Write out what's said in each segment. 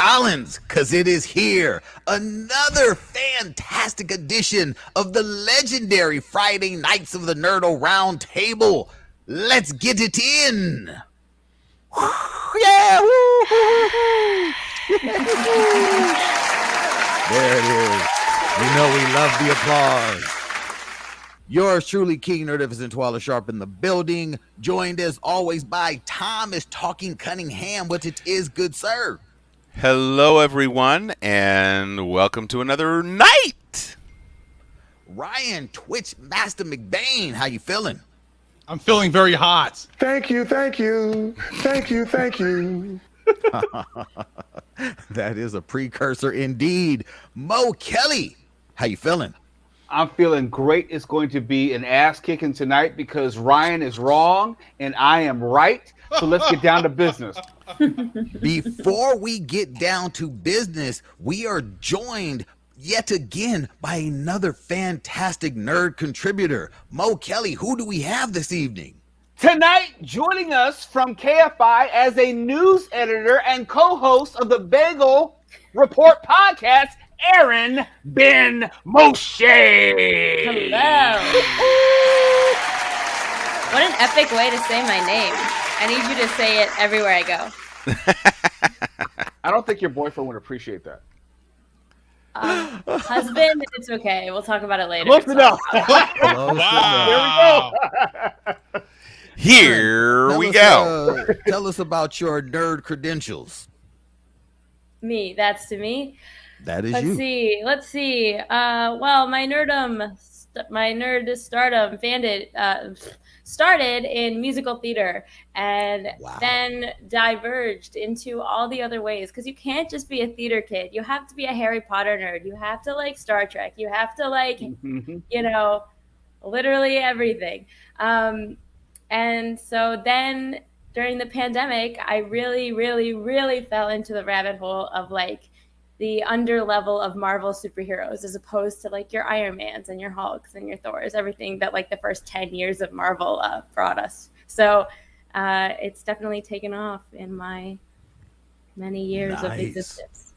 Collins, because it is here. Another fantastic edition of the legendary Friday Nights of the Nerdle Round Table. Let's get it in. Yeah! There it is. We know we love the applause. Yours truly, King Nerdificent Twala Sharp in the building, joined as always by Thomas Talking Cunningham. What it is, good sir? Hello, everyone, and welcome to another night. Ryan Twitch Master McBain, how you feeling? I'm feeling very hot. Thank you. That is a precursor indeed. Mo Kelly, how you feeling? I'm feeling great. It's going to be an ass kicking tonight because Ryan is wrong and I am right. So let's get down to business. Before we get down to business, we are joined yet again by another fantastic nerd contributor. Mo Kelly, who do we have this evening? Tonight, joining us from KFI as a news editor and co-host of the Bagel Report podcast, Aaron Ben Moshe. Hello. What an epic way to say my name. I need you to say it everywhere I go. I don't think your boyfriend would appreciate that. Husband, it's okay. We'll talk about it later. Close enough. Wow. Here we go. Tell us about your nerd credentials. Me, that's to me. That is you. Let's see. Well, my nerd stardom started in musical theater and then diverged into all the other ways, because you can't just be a theater kid. You have to be a Harry Potter nerd. You have to like Star Trek. You have to like, literally everything. And so then during the pandemic, I really, really, really fell into the rabbit hole of like the under level of Marvel superheroes, as opposed to like your Iron Mans and your Hulks and your Thors, everything that like the first 10 years of Marvel brought us. So it's definitely taken off in my many years of existence.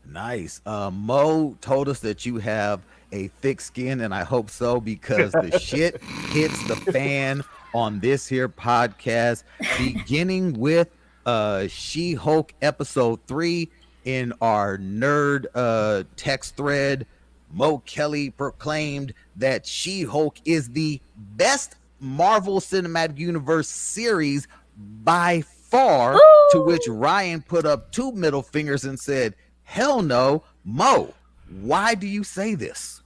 Nice. Mo told us that you have a thick skin, and I hope so, because the shit hits the fan on this here podcast, beginning with She-Hulk episode 3. In our nerd text thread, Mo Kelly proclaimed that She-Hulk is the best Marvel Cinematic Universe series by far. Ooh. To which Ryan put up 2 middle fingers and said, hell no. Mo, why do you say this?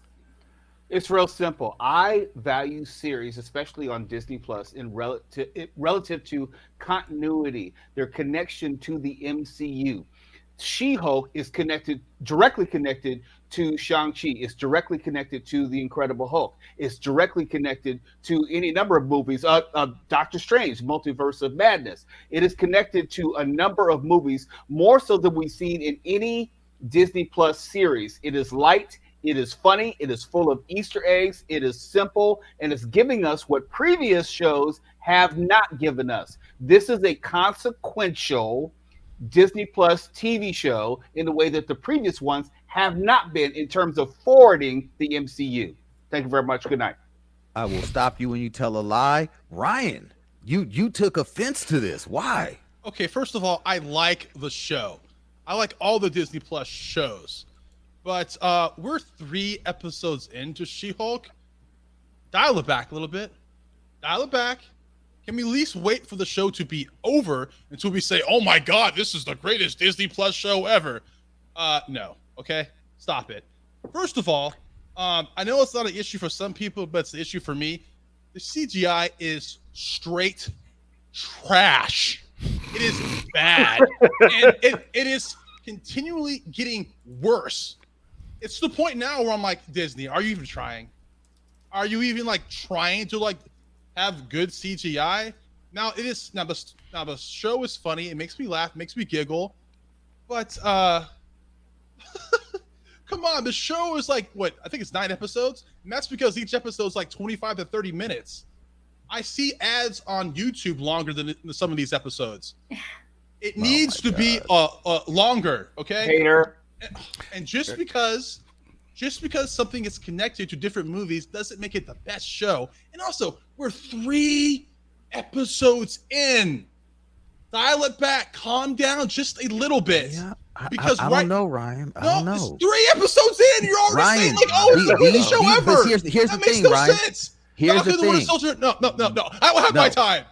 It's real simple. I value series, especially on Disney Plus, in relative to continuity, their connection to the MCU. She-Hulk is directly connected to Shang-Chi. It's directly connected to The Incredible Hulk. It's directly connected to any number of movies. Doctor Strange, Multiverse of Madness. It is connected to a number of movies, more so than we've seen in any Disney Plus series. It is light. It is funny. It is full of Easter eggs. It is simple. And it's giving us what previous shows have not given us. This is a consequential Disney Plus TV show in the way that the previous ones have not been in terms of forwarding the MCU. Thank you very much. Good night. I will stop you when you tell a lie. Ryan, you took offense to this. Why? Okay, first of all, I like the show. I like all the Disney Plus shows. But we're 3 episodes into She-Hulk. Dial it back a little bit. Dial it back. Can we at least wait for the show to be over until we say, oh my God, this is the greatest Disney Plus show ever? No, okay? Stop it. First of all, I know it's not an issue for some people, but it's an issue for me. The CGI is straight trash. It is bad. And it is continually getting worse. It's to the point now where I'm like, Disney, are you even trying? Are you even like trying to like have good CGI? Now it is now the show is funny. It makes me laugh, makes me giggle. But come on, the show is like what? I think it's 9 episodes, and that's because each episode is like 25 to 30 minutes. I see ads on YouTube longer than some of these episodes. It needs to be longer, okay? Hater. And just because something is connected to different movies doesn't make it the best show. And also, we're 3 episodes in. Dial it back, calm down just a little bit. Yeah, because I don't know, Ryan. I don't know. It's 3 episodes in. You're already Ryan, saying like, oh, it's the greatest show ever. Here's that the makes thing, no Ryan. sense. Here's the thing. No. I will have my time.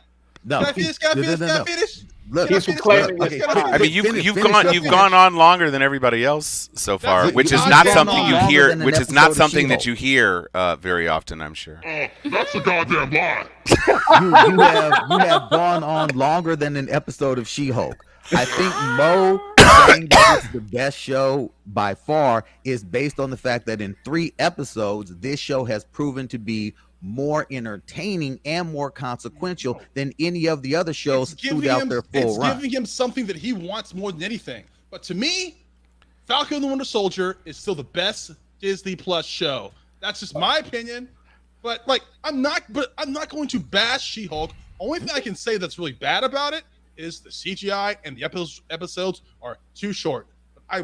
No. Can I finish? Can I finish? Look, He's claiming okay, I mean, you've finish. gone on longer than everybody else so far, That's which is not not going something on you longer hear. than an Which is episode not of something that She-Hulk. you hear very often, I'm sure. That's a goddamn lie. you have gone on longer than an episode of She-Hulk. I think Mo saying that it's the best show by far is based on the fact that in 3 episodes, this show has proven to be more entertaining and more consequential than any of the other shows throughout their full run. It's giving him something that he wants more than anything. But to me, Falcon and the Winter Soldier is still the best Disney Plus show. That's just my opinion. But I'm not going to bash She-Hulk. Only thing I can say that's really bad about it is the CGI and the episodes are too short. I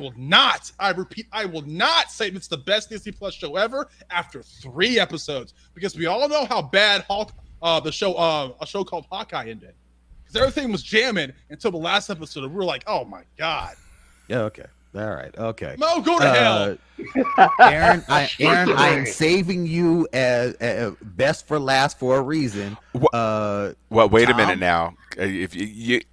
repeat, I will not say it's the best Disney Plus show ever after 3 episodes, because we all know how bad a show called Hawkeye ended. Because everything was jamming until the last episode, and we were like, oh my God. Yeah, okay. All right. Okay. Mo, go to hell. Aaron, I am saving you as best for last for a reason. Well, wait a Tom? minute now. If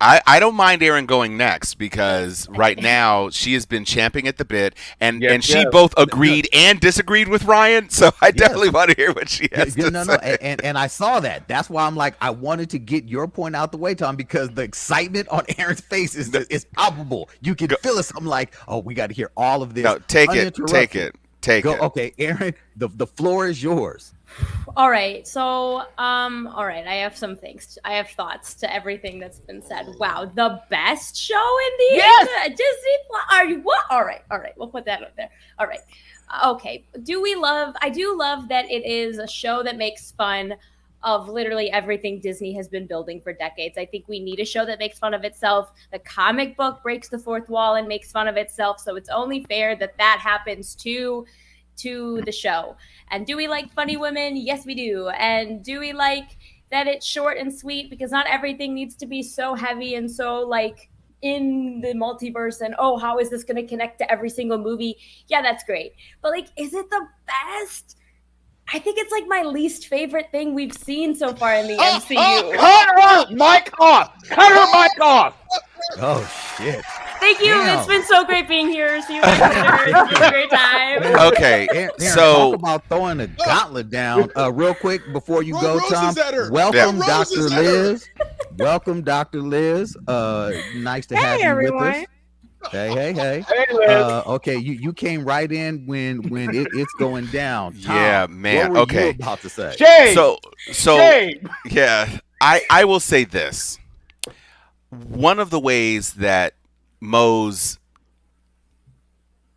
I don't mind Aaron going next, because right now she has been champing at the bit, and she both agreed and disagreed with Ryan. So I definitely want to hear what she has to say. And I saw that. That's why I'm like, I wanted to get your point out the way, Tom, because the excitement on Aaron's face is palpable. You can feel it. I'm like, oh, we got to hear all of this. No, take it. Okay, Aaron, the floor is yours. All right. So, all right. I have some things. I have thoughts to everything that's been said. Wow, the best show in the Disney Plus. Are you what? All right. We'll put that up there. All right. Okay. I do love that it is a show that makes fun of literally everything Disney has been building for decades. I think we need a show that makes fun of itself. The comic book breaks the fourth wall and makes fun of itself. So it's only fair that happens to the show. And do we like funny women? Yes, we do. And do we like that it's short and sweet? Because not everything needs to be so heavy and so in the multiverse and how is this going to connect to every single movie? Yeah, that's great. But is it the best? I think it's my least favorite thing we've seen so far in the MCU. Cut her mic off. Oh shit. Thank you. Damn. It's been so great being here. See you later. It's been a great time. Okay, Aaron, so talk about throwing a gauntlet down. Real quick before you go, Tom. Welcome, Dr. Liz. Welcome, Dr. Liz. Nice to have you everyone. with us. Hey. Hey, Liz. Okay, you came right in when it's going down. Tom, Yeah, man, What were you okay. about to say? Shame. so Shame. yeah, I will say this. One of the ways that Mo's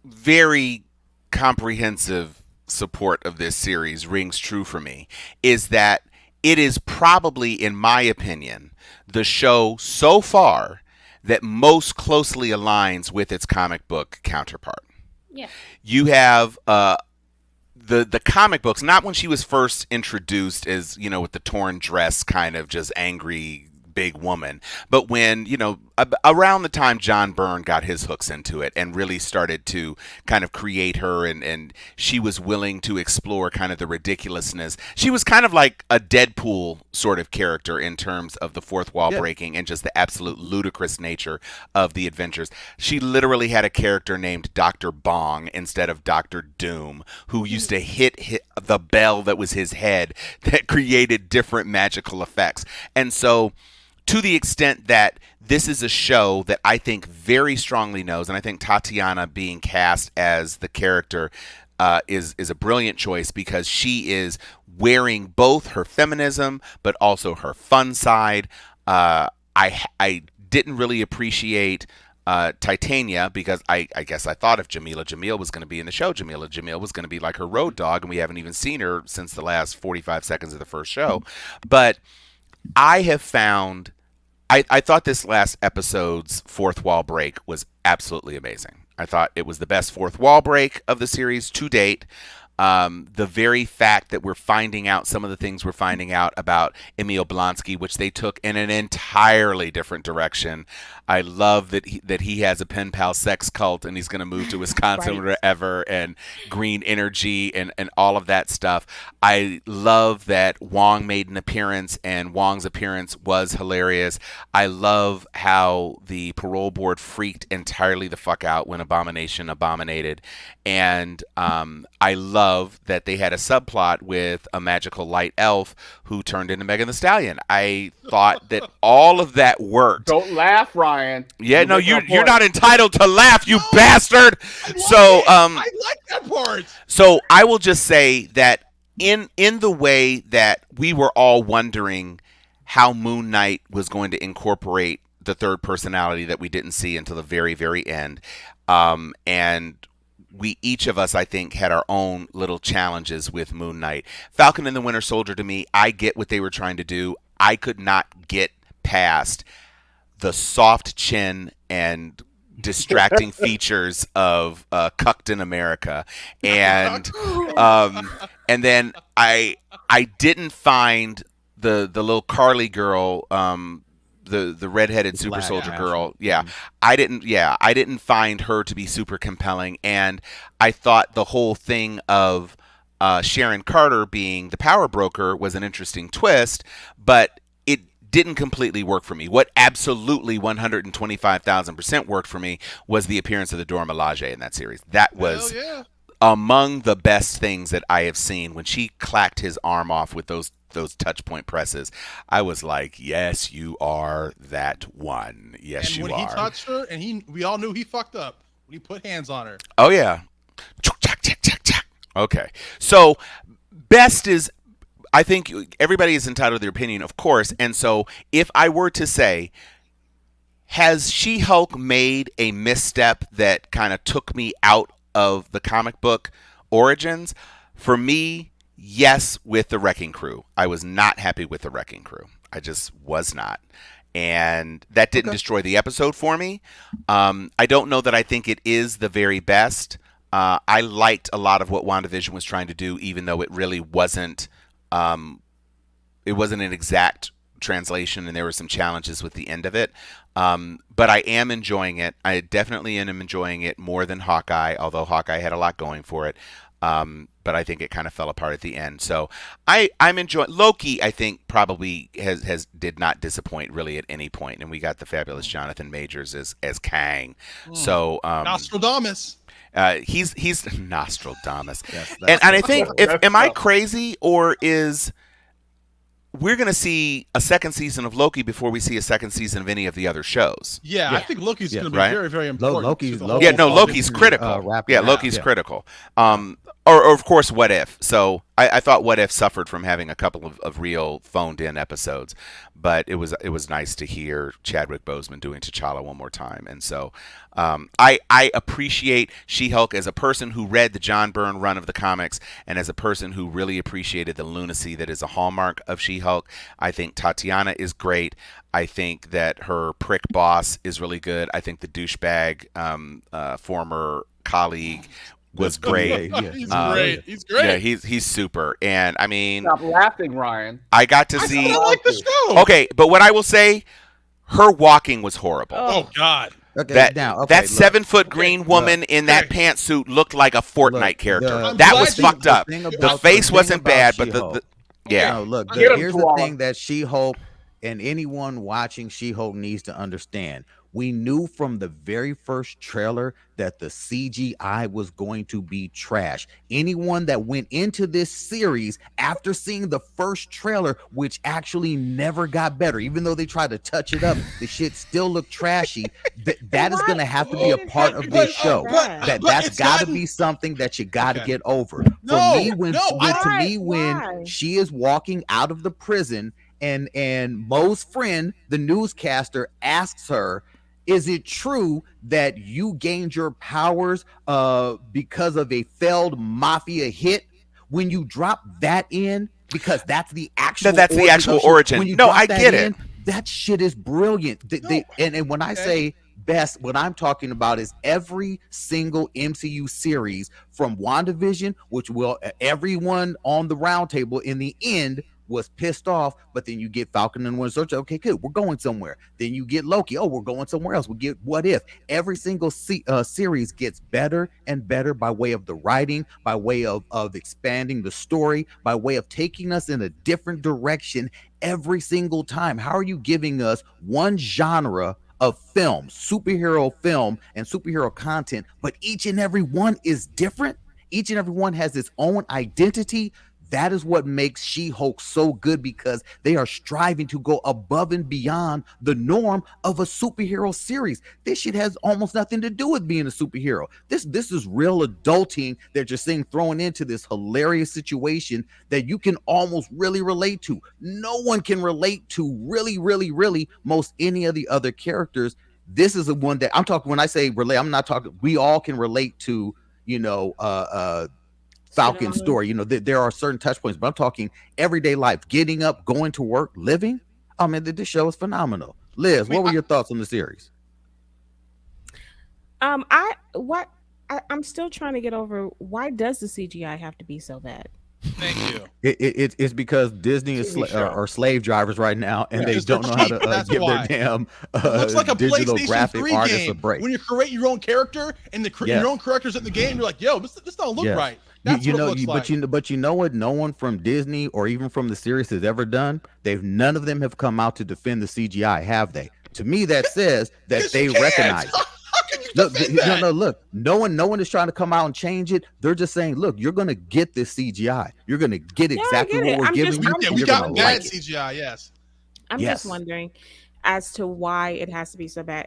very comprehensive support of this series rings true for me is that it is probably, in my opinion, the show so far that most closely aligns with its comic book counterpart. Yeah. You have the comic books, not when she was first introduced as, with the torn dress, kind of just angry big woman, but when, around the time John Byrne got his hooks into it and really started to kind of create her, and she was willing to explore kind of the ridiculousness. She was kind of like a Deadpool sort of character in terms of the fourth wall breaking and just the absolute ludicrous nature of the adventures. She literally had a character named Dr. Bong instead of Dr. Doom, who used to hit the bell that was his head that created different magical effects. And so, to the extent that this is a show that I think very strongly knows, and I think Tatiana being cast as the character is a brilliant choice, because she is wearing both her feminism but also her fun side. I didn't really appreciate Titania, because I guess I thought if Jamila was going to be in the show, Jamila was going to be like her road dog, and we haven't even seen her since the last 45 seconds of the first show. But I have found I thought this last episode's fourth wall break was absolutely amazing. I thought it was the best fourth wall break of the series to date. The very fact that we're finding out some of the things we're finding out about Emil Blonski, which they took in an entirely different direction. I love that he has a pen pal sex cult and he's going to move to Wisconsin Right. wherever, and green energy and all of that stuff. I love that Wong made an appearance and Wong's appearance was hilarious. I love how the parole board freaked entirely the fuck out when Abomination abominated. And I love that they had a subplot with a magical light elf who turned into Megan Thee Stallion. I thought that all of that worked. Don't laugh, Ryan. Yeah, no, make my you're point. not entitled to laugh, you No, bastard. I like So it. I like that part. so I will just say that in the way that we were all wondering how Moon Knight was going to incorporate the third personality that we didn't see until the very, very end, and we each of us, I think, had our own little challenges with Moon Knight. Falcon and the Winter Soldier, to me, I get what they were trying to do. I could not get past the soft chin and distracting features of Cucked in America, and then I didn't find the little Carly girl, the redheaded super Black soldier Ash. girl. Yeah, I didn't find her to be super compelling, and I thought the whole thing of Sharon Carter being the power broker was an interesting twist, but it didn't completely work for me. What absolutely 125,000% worked for me was the appearance of the Dora Milaje in that series. That was Hell yeah. among the best things that I have seen. When she clacked his arm off with those touch point presses, I was like, yes, you are that one. Yes, And you when are. he touched her, and we all knew he fucked up when he put hands on her. Oh yeah. Okay. So best is, I think everybody is entitled to their opinion, of course. And so if I were to say, has She-Hulk made a misstep that kind of took me out of the comic book origins? For me, yes, with the Wrecking Crew. I was not happy with the Wrecking Crew. I just was not. And that didn't destroy the episode for me. I don't know that I think it is the very best. I liked a lot of what WandaVision was trying to do, even though it really wasn't. It wasn't an exact translation, and there were some challenges with the end of it. But I am enjoying it. I definitely am enjoying it more than Hawkeye, although Hawkeye had a lot going for it. But I think it kind of fell apart at the end. So I'm enjoying Loki. I think probably has did not disappoint really at any point, and we got the fabulous Jonathan Majors as Kang. So Nostradamus. He's Nostradamus. Yes, and I that's think horrible. am I crazy, or is we're going to see a second season of Loki before we see a second season of any of the other shows? Yeah, I think Loki's Yeah. going to be Right? very, very important. Loki's- to the Loki- whole Yeah, no, Loki's Loki's into, critical. wrapping Yeah, it up. Loki's Yeah. critical. Or of course, What If. So I thought What If suffered from having a couple of real phoned-in episodes, but it was nice to hear Chadwick Boseman doing T'Challa one more time. And so I appreciate She-Hulk as a person who read the John Byrne run of the comics, and as a person who really appreciated the lunacy that is a hallmark of She-Hulk. I think Tatiana is great. I think that her prick boss is really good. I think the douchebag former colleague was great. Yeah, He's Uh, great. He's great. Yeah, he's super. And I mean, Stop laughing, Ryan. I got to I see. still like the show. Okay, but what I will say, her walking was horrible. Oh God. Okay, That now, okay, that look. 7-foot green woman in that okay. pantsuit looked like a Fortnite Look, character. the- That I'm was glad you- fucked up. thing The about- face thing wasn't about bad, but She-Hulk. the yeah. No, look, Get him, here's the Koala. thing that She-Hulk and anyone watching She-Hulk needs to understand. We knew from the very first trailer that the CGI was going to be trash. Anyone that went into this series after seeing the first trailer, which actually never got better, even though they tried to touch it up, the shit still looked trashy. That is going to have to be a part of this show. That's it's got to gotten- be something that you got to Okay. get over. No, For me, when Why? when she is walking out of the prison and Mo's friend, the newscaster, asks her, is it true that you gained your powers because of a failed mafia hit? When you drop that in, because that's the actual That's the origin actual of she- origin. when you No, drop I that get in, it. That shit is brilliant. And when I say best, what I'm talking about is every single MCU series from WandaVision, which will everyone on the round table in the end was pissed off, but then you get Falcon and Winter Soldier. Okay, good, we're going somewhere. Then you get Loki. Oh, we're going somewhere else. We get What If. Every single series gets better and better by way of the writing, by way of expanding the story, by way of taking us in a different direction every single time. How are you giving us one genre of film, superhero film and superhero content, but each and every one is different? Each and every one has its own identity. That is what makes She-Hulk so good, because they are striving to go above and beyond the norm of a superhero series. This shit has almost nothing to do with being a superhero. This is real adulting that you're seeing thrown into this hilarious situation that you can almost really relate to. No one can relate to really most any of the other characters. This is the one that I'm talking, when I say relate, I'm not talking, we all can relate to, Falcon story. There are certain touch points, but I'm talking everyday life, getting up, going to work, living. Oh man, this show is phenomenal. Liz, what were your thoughts on the series? I'm still trying to get over, why does the CGI have to be so bad? Thank you. It's because Disney are slave drivers right now, and they don't know how to give their damn looks like a digital PlayStation graphic 3 artists game. a break. When you create your own character and your own characters in the game, you're like, yo, this don't look right. That's what it looks like. But you know what? No one from Disney or even from the series has ever done. None of them have come out to defend the CGI, have they? To me, that says that they recognize it. Look, no one is trying to come out and change it. They're just saying, look, you're gonna get this CGI. You're gonna get exactly what we're giving you. Yeah, we got bad CGI, yes. I'm just wondering as to why it has to be so bad.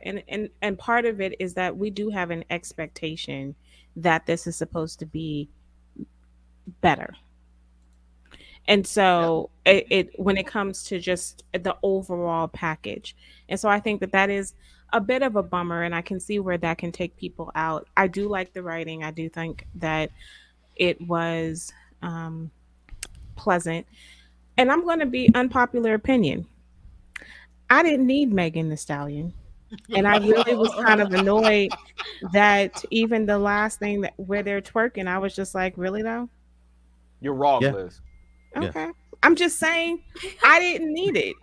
And part of it is that we do have an expectation that this is supposed to be better. And so it when it comes to just the overall package. And so I think that is a bit of a bummer, and I can see where that can take people out. I do like the writing. I do think that it was pleasant. And I'm going to be unpopular opinion. I didn't need Megan Thee Stallion. And I really was kind of annoyed that even the last thing where they're twerking, I was just like, really though? You're wrong, Liz. Okay. Yeah. I'm just saying I didn't need it.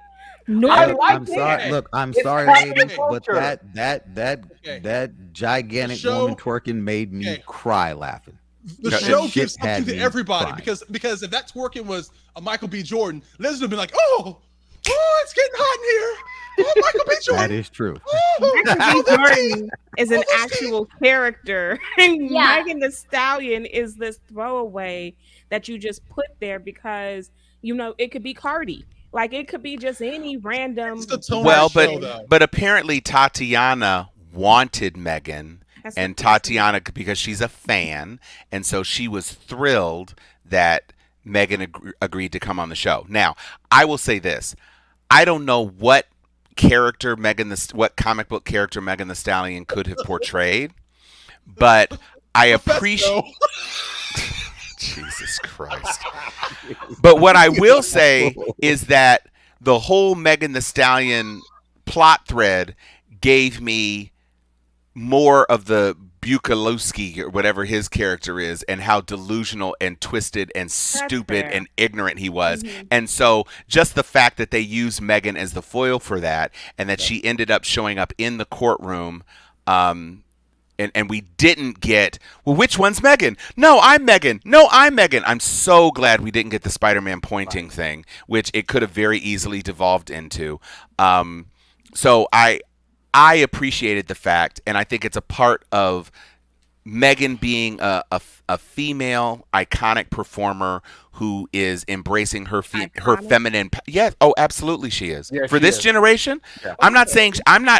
No, I'm sorry. Look, I'm sorry, ladies, but that gigantic woman twerking made me cry laughing. The show gives something to everybody because if that twerking was a Michael B. Jordan, Liz would have been like, oh, it's getting hot in here. Oh, Michael B. Jordan. That is true. Michael B. Jordan is an actual character, and Megan Thee Stallion is this throwaway that you just put there because it could be Cardi. Like it could be just any random. Well, but apparently Tatiana wanted Megan, and Tatiana, because she's a fan, and so she was thrilled that Megan agreed to come on the show. Now, I will say this: I don't know what comic book character Megan Thee Stallion could have portrayed, but I appreciate. Jesus Christ. But what I will say is that the whole Megan Thee Stallion plot thread gave me more of the Bukalowski or whatever his character is, and how delusional and twisted and stupid and ignorant he was. Mm-hmm. And so just the fact that they used Megan as the foil for that, and that she ended up showing up in the courtroom, and we didn't get, well, which one's Megan? No, I'm Megan. No, I'm Megan. I'm so glad we didn't get the Spider-Man pointing thing, which it could have very easily devolved into. So I appreciated the fact, and I think it's a part of Megan being a female iconic performer who is embracing her feminine. Yes, absolutely she is. Yeah, for this generation. Yeah.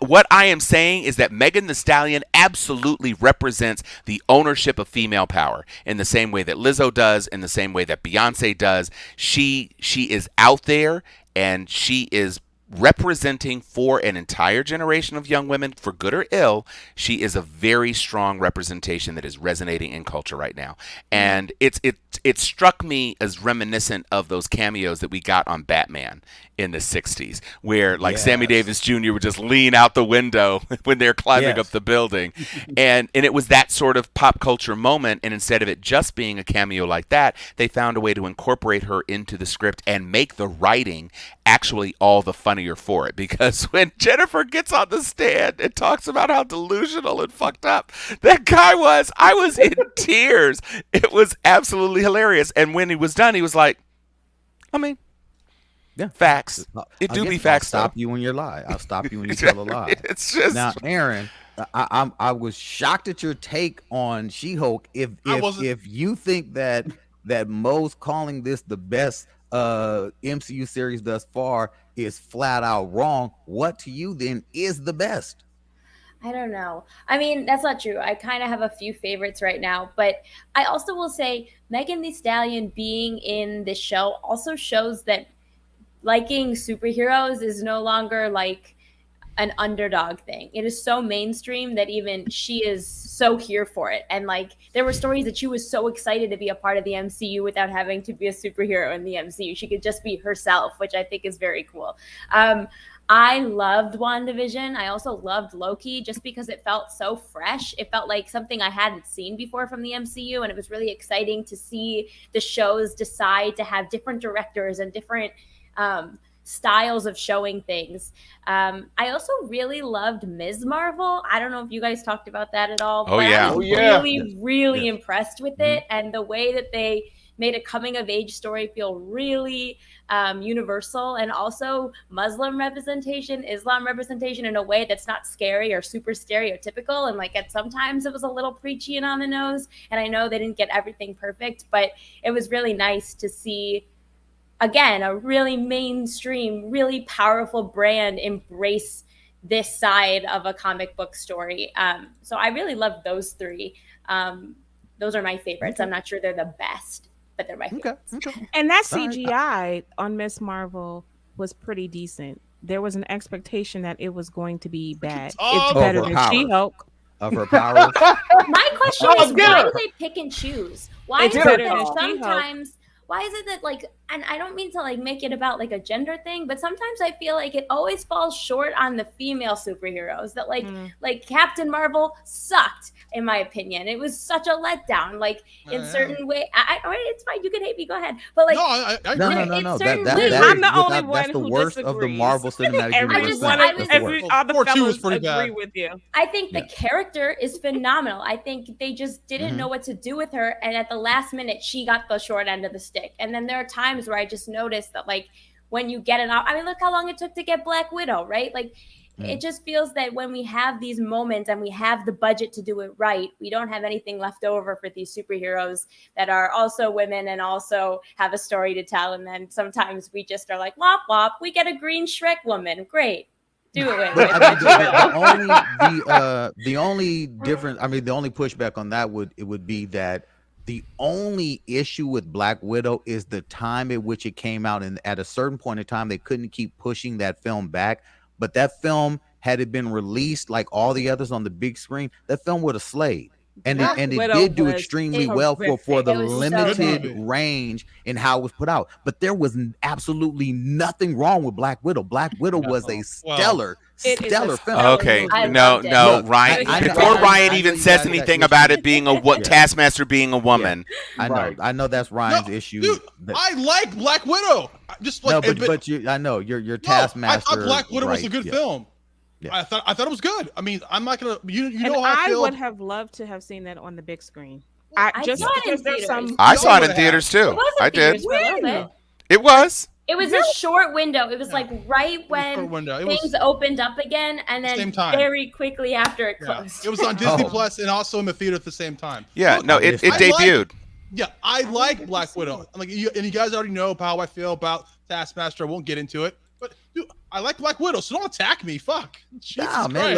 What I am saying is that Megan Thee Stallion absolutely represents the ownership of female power in the same way that Lizzo does, in the same way that Beyonce does. She is out there, and she is representing for an entire generation of young women, for good or ill, she is a very strong representation that is resonating in culture right now. And it struck me as reminiscent of those cameos that we got on Batman in the 60s, where like Sammy Davis Jr. would just lean out the window when they're climbing up the building. And it was that sort of pop culture moment. And instead of it just being a cameo like that, they found a way to incorporate her into the script and make the writing actually all the funnier for it. Because when Jennifer gets on the stand and talks about how delusional and fucked up that guy was, I was in tears. It was absolutely hilarious. And when he was done, he was like, I mean, facts. It do be facts. I'll stop you when you lie. I'll stop you when you tell a lie. It's just now, Aaron. I was shocked at your take on She-Hulk. If you think that Mo's calling this the best MCU series thus far is flat out wrong, what to you then is the best? I don't know. I mean, that's not true. I kind of have a few favorites right now, but I also will say Megan Thee Stallion being in this show also shows that liking superheroes is no longer like an underdog thing. It is so mainstream that even she is so here for it. And like there were stories that she was so excited to be a part of the MCU without having to be a superhero in the MCU. She could just be herself, which I think is very cool. I loved WandaVision. I also loved Loki just because it felt so fresh. It felt like something I hadn't seen before from the MCU. And it was really exciting to see the shows decide to have different directors and different styles of showing things. I also really loved Ms. Marvel. I don't know if you guys talked about that at all. Oh, but yeah. I was really impressed with it. And the way that they made a coming of age story feel really universal, and also Muslim representation, Islam representation in a way that's not scary or super stereotypical. And like sometimes it was a little preachy and on the nose. And I know they didn't get everything perfect, but it was really nice to see, again, a really mainstream, really powerful brand embrace this side of a comic book story. So I really love those three. Those are my favorites. I'm not sure they're the best, but they're my favorites. Okay. And that CGI on Miss Marvel was pretty decent. There was an expectation that it was going to be bad. It's better than She-Hulk. Of her powers. My question is, why do they pick and choose? Why is it that sometimes... Why is it that like, and I don't mean to like make it about like a gender thing, but sometimes I feel like it always falls short on the female superheroes. That like Captain Marvel sucked, in my opinion. It was such a letdown. Like in certain way, it's fine. You can hate me. Go ahead. But like, I no. I'm the only one that's the who worst disagrees. of the Marvel Cinematic Universe. All the fellas was pretty agree bad. with you. I think the character is phenomenal. I think they just didn't know what to do with her, and at the last minute, she got the short end of the stick. And then there are times where I just noticed that, like, when you get I mean, look how long it took to get Black Widow, right? Like, it just feels that when we have these moments and we have the budget to do it right, we don't have anything left over for these superheroes that are also women and also have a story to tell. And then sometimes we just are like, wop, wop, we get a green Shrek woman. Great. Do it. But, I mean, the only difference, I mean, the only pushback on that would be that the only issue with Black Widow is the time at which it came out, and at a certain point in time, they couldn't keep pushing that film back. But that film, had it been released like all the others on the big screen, that film would have slayed. And it did do extremely well for the limited range in how it was put out. But there was absolutely nothing wrong with Black Widow. Black Widow was a stellar film. Okay, no, Ryan. Before Ryan even says anything about it being Taskmaster being a woman, I know that's Ryan's issue. Dude, I like Black Widow. Just like, I know your Taskmaster. I thought Black Widow was a good film. Yeah. I thought it was good. I mean, I'm not gonna. You know how I feel. Would have loved to have seen that on the big screen. I saw it in theaters too. I did. It was. It was a short window. It was like right when things opened up again, and then very quickly after it closed. It was on Disney Plus and also in the theater at the same time. Yeah, it debuted. I like Black Widow. Like you guys already know how I feel about Taskmaster. I won't get into it. But dude, I like Black Widow, so don't attack me. Fuck. Nah, man,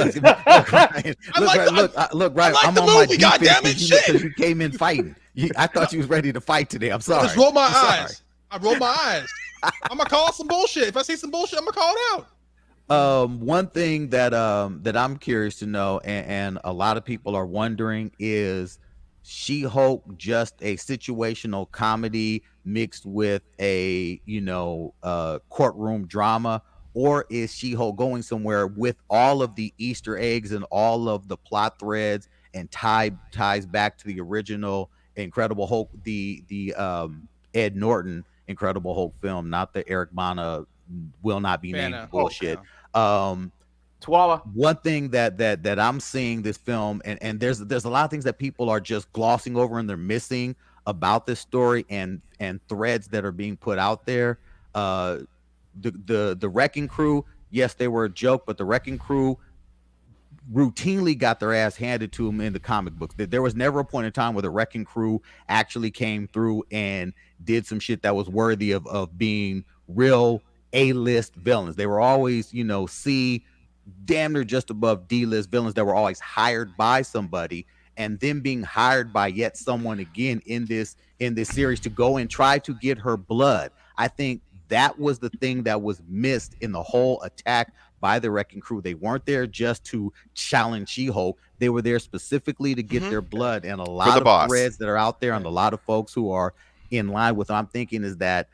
look, Ryan, I'm on my defense because you came in fighting. I thought you was ready to fight today. I'm sorry. I just rolled my eyes. I rolled my eyes. I'm gonna call some bullshit. If I see some bullshit, I'm gonna call it out. One thing that I'm curious to know, and a lot of people are wondering, is She-Hulk just a situational comedy mixed with a courtroom drama, or is She-Hulk going somewhere with all of the Easter eggs and all of the plot threads and ties back to the original Incredible Hulk, the Ed Norton Incredible Hulk film, not the Eric Bana will not be named Bana. bullshit. Yeah. Twala. One thing that I'm seeing this film, and there's a lot of things that people are just glossing over and they're missing about this story, and threads that are being put out there. Uh, the Wrecking Crew, yes, they were a joke, but the Wrecking Crew routinely got their ass handed to them in the comic books. There was never a point in time where the Wrecking Crew actually came through and did some shit that was worthy of being real A-list villains. They were always, C, damn near just above D-list villains that were always hired by somebody, and then being hired by yet someone again in this series to go and try to get her blood. I think that was the thing that was missed in the whole attack by the Wrecking Crew. They weren't there just to challenge She-Hulk. They were there specifically to get their blood. And a lot of boss. threads that are out there, and a lot of folks who are in line with what I'm thinking is that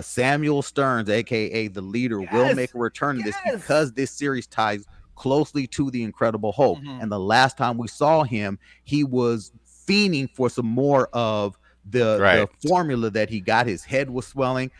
Samuel Stearns, aka the leader, will make a return to this because this series ties closely to the Incredible Hulk. And the last time we saw him, he was fiending for some more of the formula that he got. His head was swelling.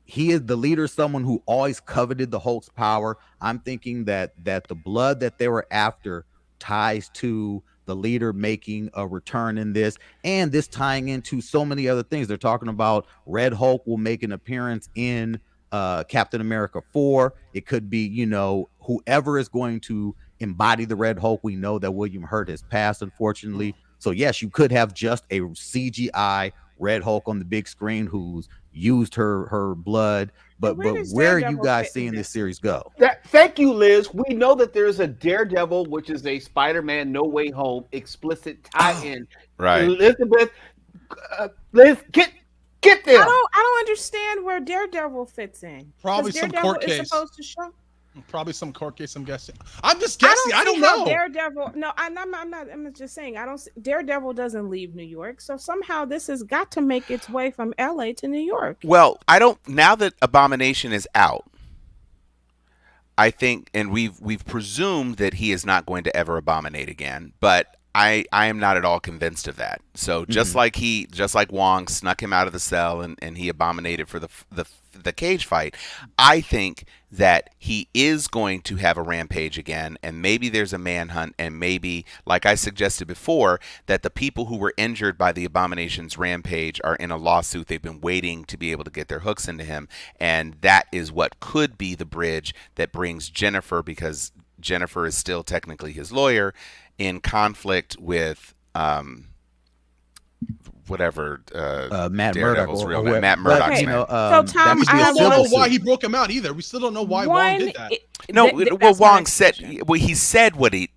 He is the leader, someone who always coveted the Hulk's power. I'm thinking that the blood that they were after ties to the leader making a return in this, and this tying into so many other things. They're talking about Red Hulk will make an appearance in Captain America 4. It could be, whoever is going to embody the Red Hulk. We know that William Hurt has passed, unfortunately. So yes, you could have just a CGI Red Hulk on the big screen who's used her blood, but where are you guys seeing this series go? Thank you, Liz. We know that there's a Daredevil, which is a Spider-Man No Way Home explicit tie-in. Right, Elizabeth, Liz, get there. I don't understand where Daredevil fits in. Probably some Daredevil court is case. supposed to show. Probably some court case. I'm guessing. I'm just guessing. I don't know. Daredevil. No, I'm not. I'm just saying. Daredevil doesn't leave New York, so somehow this has got to make its way from L.A. to New York. Well, I don't. Now that Abomination is out, I think, and we've presumed that he is not going to ever abominate again, but I am not at all convinced of that. So just like Wong snuck him out of the cell and he abominated for the cage fight, I think that he is going to have a rampage again, and maybe there's a manhunt, and maybe, like I suggested before, that the people who were injured by the Abomination's rampage are in a lawsuit. They've been waiting to be able to get their hooks into him, and that is what could be the bridge that brings Jennifer, because Jennifer is still technically his lawyer, in conflict with whatever Matt Daredevil's Murdock, real name, Matt Murdock's Okay. man. So, Tom, We I still don't know why suit. he broke him out either. We still don't know why Wong did that. No, that's my Wong next said. question. Well, he said what he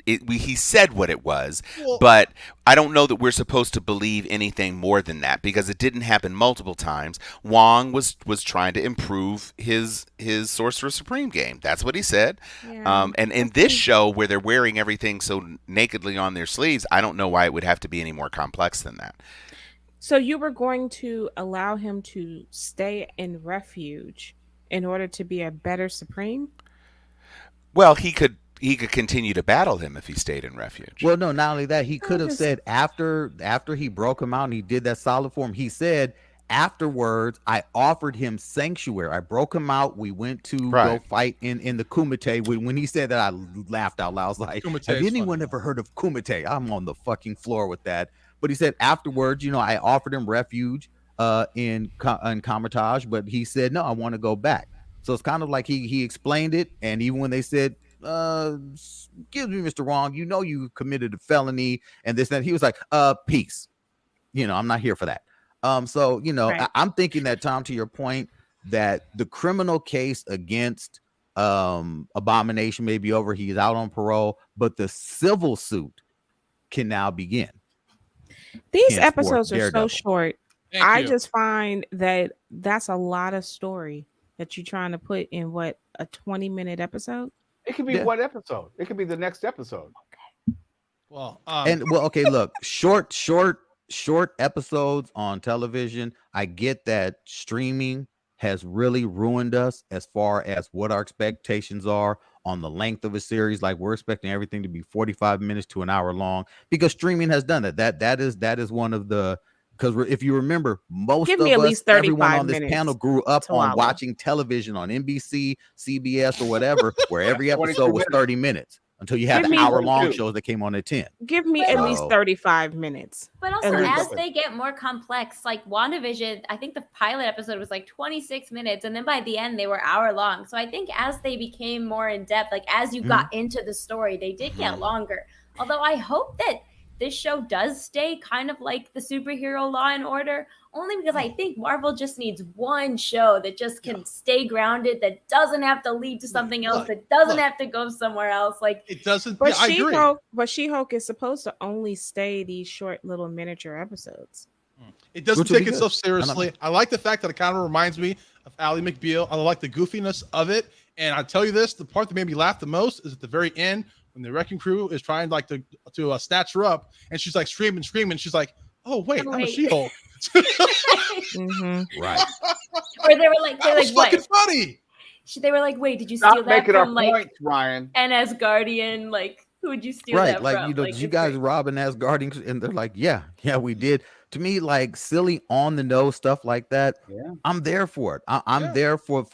said what it was, Well- but I don't know that we're supposed to believe anything more than that because it didn't happen multiple times. Wong was trying to improve his Sorcerer Supreme game. That's what he said. Yeah. And in this show where they're wearing everything so nakedly on their sleeves, I don't know why it would have to be any more complex than that. So you were going to allow him to stay in refuge in order to be a better Supreme? Well, he could continue to battle him if he stayed in refuge. Well, no, not only that, he could have said after he broke him out and he did that solid form, he said afterwards, I offered him sanctuary. I broke him out. We went to go fight in the Kumite. When he said that, I laughed out loud. I was like, Kumite have is anyone funny. ever heard of Kumite? I'm on the fucking floor with that. But he said afterwards, I offered him refuge in Comitage, but he said, no, I want to go back. So it's kind of like he explained it. And even when they said, excuse me, Mr. Wong, you committed a felony and this, and he was like, peace. I'm not here for that. So, Right. I'm thinking that, Tom, to your point, that the criminal case against Abomination may be over. He's out on parole, but the civil suit can now begin. These Henceforth, episodes are Daredevil. so short. Thank I you. just find that that's a lot of story that you're trying to put in what, a 20-minute episode? It could be Yeah. one episode. It could be the next episode. Well, Okay, look, short episodes on television. I get that streaming has really ruined us as far as what our expectations are on the length of a series. Like, we're expecting everything to be 45 minutes to an hour long because streaming has done it. That is one of the, because if you remember, most Give of me at us, least everyone 35 on this minutes panel grew up to on wallow. watching television on NBC, CBS, or whatever, where every 22 episode was minutes. 30 minutes until you had Give the me- hour-long 22. shows that came on at 10. Give me But at least also- 35 minutes. But also, At least. as they get more complex, like WandaVision, I think the pilot episode was like 26 minutes, and then by the end, they were hour long. So I think as they became more in depth, like as you got into the story, they did get longer. Although I hope that this show does stay kind of like the superhero Law and Order, only because I think Marvel just needs one show that just can stay grounded, that doesn't have to lead to something else, Look, that doesn't look. have to go somewhere else. Like, it doesn't. But Yeah, I agree. She-Hulk is supposed to only stay these short little miniature episodes. It doesn't Which would take be itself good. I don't seriously. know. I like the fact that it kind of reminds me of Ally McBeal. I like the goofiness of it. And I tell you this, the part that made me laugh the most is at the very end when the wrecking crew is trying like to snatch her up, and she's like screaming. She's like, "Oh wait, I'm a Wait. She-Hulk." Mm-hmm. Right. or they were like, That was what? fucking funny. They were like, wait, did you steal Stop that making our from like points, Ryan. an Asgardian? Like, who would you steal Right, that like, from? you know, Like, did you it's guys great. rob an Asgardian? And they're like, yeah, we did. To me, like, silly on the nose stuff like that, Yeah. I'm there for it. I'm Yeah. there for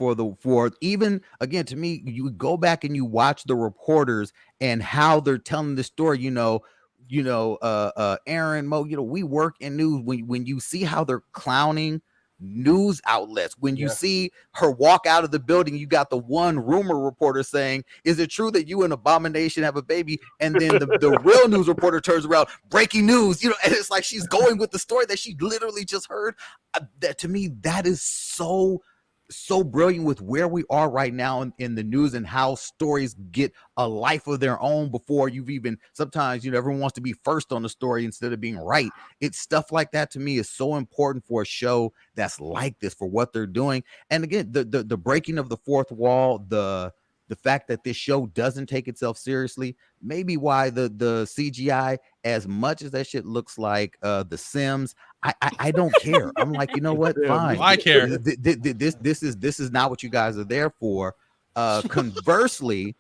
even, again, to me, you go back and you watch the reporters and how they're telling the story. Aaron, Mo, we work in news. When you see how they're clowning news outlets, when you Yeah. see her walk out of the building, you got the one rumor reporter saying, "Is it true that you and Abomination have a baby?" And then the real news reporter turns around, "Breaking news," and it's like she's going with the story that she literally just heard. That, to me, that is so brilliant with where we are right now in the news and how stories get a life of their own before you've even, sometimes, everyone wants to be first on the story instead of being right. It's stuff like that, to me, is so important for a show that's like this, for what they're doing. And again, the breaking of the fourth wall, the fact that this show doesn't take itself seriously, maybe why the CGI, as much as that shit looks like The Sims, I don't care. I'm like, you know what? Yeah, Fine. I care. This is not what you guys are there for. Conversely,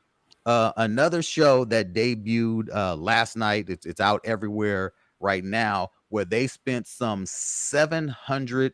another show that debuted last night, it's out everywhere right now, where they spent some $780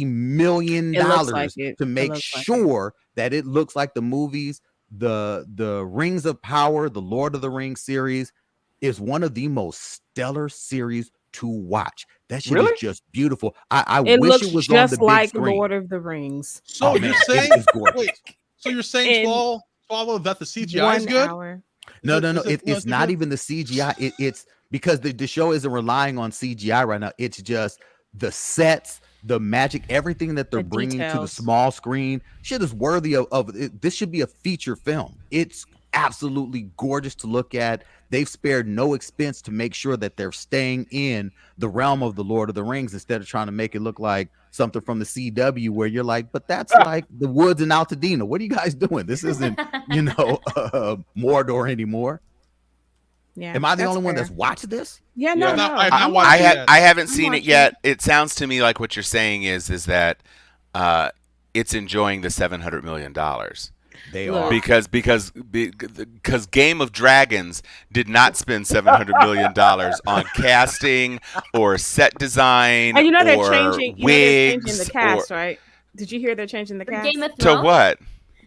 million It looks like it. to It make looks like it. sure that it looks like the movies. The Rings of Power, the Lord of the Rings series, is one of the most stellar series to watch. That shit Really? is just beautiful. I It wish looks it was on the just big like screen. Lord of the Rings. So Oh, you're man, saying, it is gorgeous. wait, so you're saying In swallow that the CGI is 1 good? hour. No, Is it it's not good? even the CGI. It's because the show isn't relying on CGI right now. It's just the sets, the magic, everything that they're The bringing to the details. small screen. Shit is worthy of it. This should be a feature film. It's absolutely gorgeous to look at. They've spared no expense to make sure that they're staying in the realm of the Lord of the Rings instead of trying to make it look like something from the CW where you're like, but that's like the woods in Altadena. What are you guys doing? This isn't, Mordor anymore. Yeah. Am I the that's only one fair. that's watched this? Yeah, Yeah. no, no. I've not I'm watched watching it yet. I haven't seen it watching yet. It sounds to me like what you're saying is that it's enjoying the $700 million. They Look. are. Because Game of Dragons did not spend $700 million on casting or set design And they're or changing. They're wigs changing the cast, or, right? Did you hear they're changing the For cast? Game of to Thrones? what?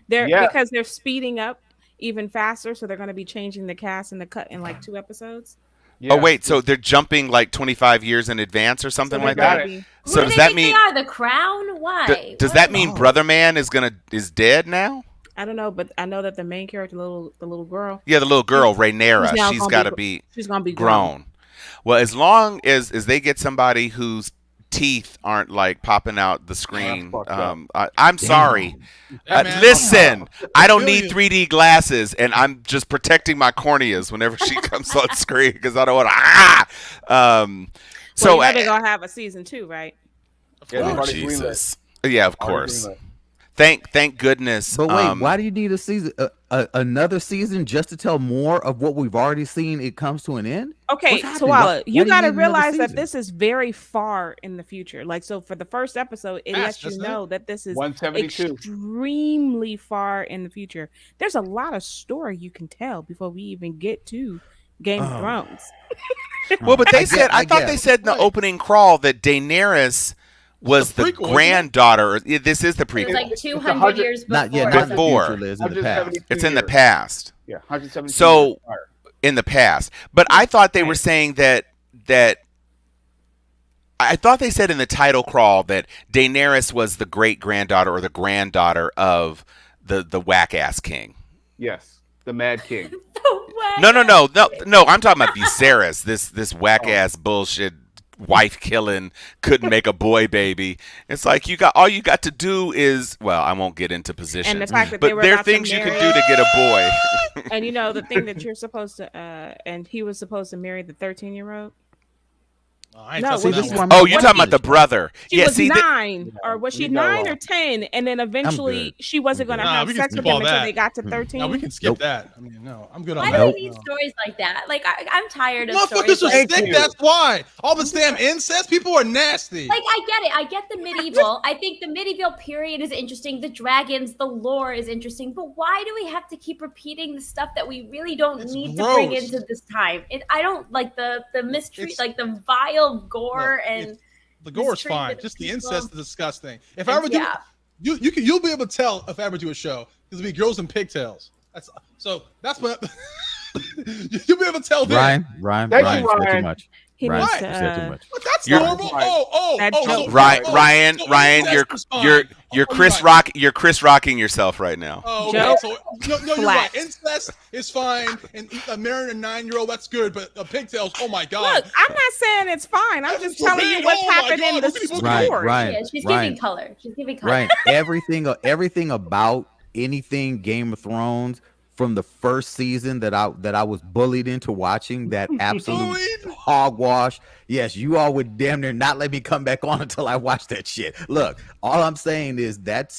They're Yeah. because they're speeding up even faster, so they're going to be changing the cast and the cut in like 2 episodes. Yeah. Oh wait, so they're jumping like 25 years in advance or something So like they're that? gonna be- Who So do does they that think mean they are? The Crown? Why? does What? that mean Oh. Brother Man is dead now? I don't know, but I know that the main character, the little girl, Yeah, the little girl Rhaenyra, She's now she's gonna got to be be she's going to be grown. Well, as long as they get somebody whose teeth aren't like popping out the screen, fucked up. I'm sorry. Yeah, man. Listen, I don't feel need you. 3D glasses, and I'm just protecting my corneas whenever she comes on screen because I don't want to. So they're going to have a season 2, right? Yeah, they've Oh already greenlit. Jesus! Yeah, of Already course. greenlit. Thank goodness. But wait, why do you need a season, another season, just to tell more of what we've already seen? It comes to an end. Okay, What's happening? Why Tawala, you do got to need another realize that season? this is very far in the future. Like, so for the first episode, it Yes, lets you isn't know that this is 172. extremely far in the future. There's a lot of story you can tell before we even get to Game of Thrones. Well, but they said I thought get they it. said in the opening crawl that Daenerys was the the prequel, isn't it? granddaughter. This is the It was prequel. like 200 years before. Not yet. Not in the Before. future, Liz. In the past. 172 It's in the years. past. Yeah, 172 So- years prior. In the past. But I thought they were saying that I thought they said in the title crawl that Daenerys was the great granddaughter or the granddaughter of the whack ass king. Yes, the Mad King. No. I'm talking about Viserys. This whack ass bullshit wife killing, couldn't make a boy baby. It's like all you got to do is, well, I won't get into positions, And the fact that but they were there are about to things you can marry- do to get a boy. And you know the thing that you're supposed to, and he was supposed to marry the 13-year-old. Oh, I ain't No, touching this that is one. why Oh, you're talking about the brother. She Yeah, was see, 9, or was she you got 9 wrong. or 10? And then eventually good. she wasn't going to Nah, have we can sex with skip all him until that. they got to 13. No, we can skip that. I mean, no, I'm good on Why that. do Nope. we need stories like that? Like, I'm tired of Motherfuckers stories are like sick. That's why. All this damn incest. People are nasty. Like, I get it. I get the medieval. I think the medieval period is interesting. The dragons, the lore is interesting. But why do we have to keep repeating the stuff that we really don't It's need to bring gross. into this time? I don't like the mystery, It's- like the vile gore Look, and the gore's mistreatment fine. of Just the people. incest is disgusting. If I ever do, yeah. you'll be able to tell if I ever do a show because it'll be girls in pigtails. That's what you'll be able to tell then. Ryan, Thank Ryan, you, you said Ryan. too much. He Ryan, needs you to, said too much. But that's You're- normal. Right. That joke. Ryan, incest you're is fine. you're Oh, Chris right. You're Chris rocking yourself right now. Oh, okay. Joke. So no, you're Flat. right. Incest is fine, and marrying a 9-year-old, that's good. But pigtails, oh my god. Look, I'm not saying it's fine. I'm just That's telling you forbidden. what's Oh my happened God, in the look at these Right, story. right. Yeah, she's Ryan. giving color. She's giving color. Right. Everything about anything Game of Thrones from the first season that I was bullied into watching, that absolute Bullied? hogwash. Yes, you all would damn near not let me come back on until I watched that shit. Look, all I'm saying is that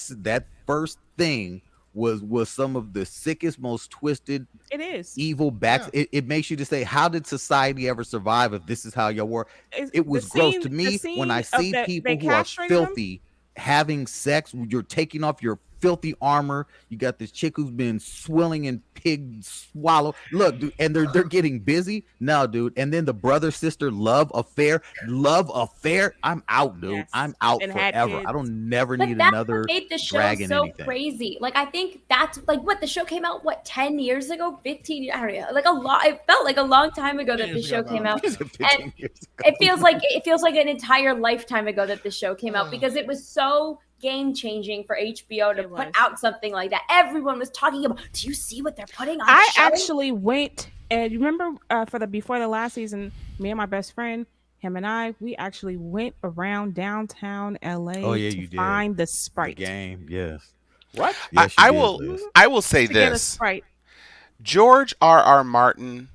first thing was some of the sickest, most twisted, It is. evil backs. Yeah. It makes you to say, how did society ever survive if this is how y'all were? It was the gross scene- to the me scene when I of see the- people they who are castrated him. filthy having sex. You're taking off your filthy armor. You got this chick who's been swilling in pig swallow. Look, dude, and they're getting busy. No, dude. And then the brother sister love affair. I'm out, dude. Yes. I'm out And had forever. kids. I don't never But need that's another what made the show dragon so anything. crazy. Like, I think that's like what the show came out 10 years ago, 15. I don't know, like a lot. It felt like a long time ago that the Years show ago, came no. out. 15 years ago. It feels like an entire lifetime ago that the show came out because it was so game changing for HBO to It put was. out something like that. Everyone was talking about. Do you see what they're putting on? I the show? actually went, and you remember before the last season, me and my best friend, him and we actually went around downtown LA Oh, yeah, to you did. find the The Sprite. game, yes. What? Yes, you I did, will Liz. I will say To get a this. Sprite. George R.R. Martin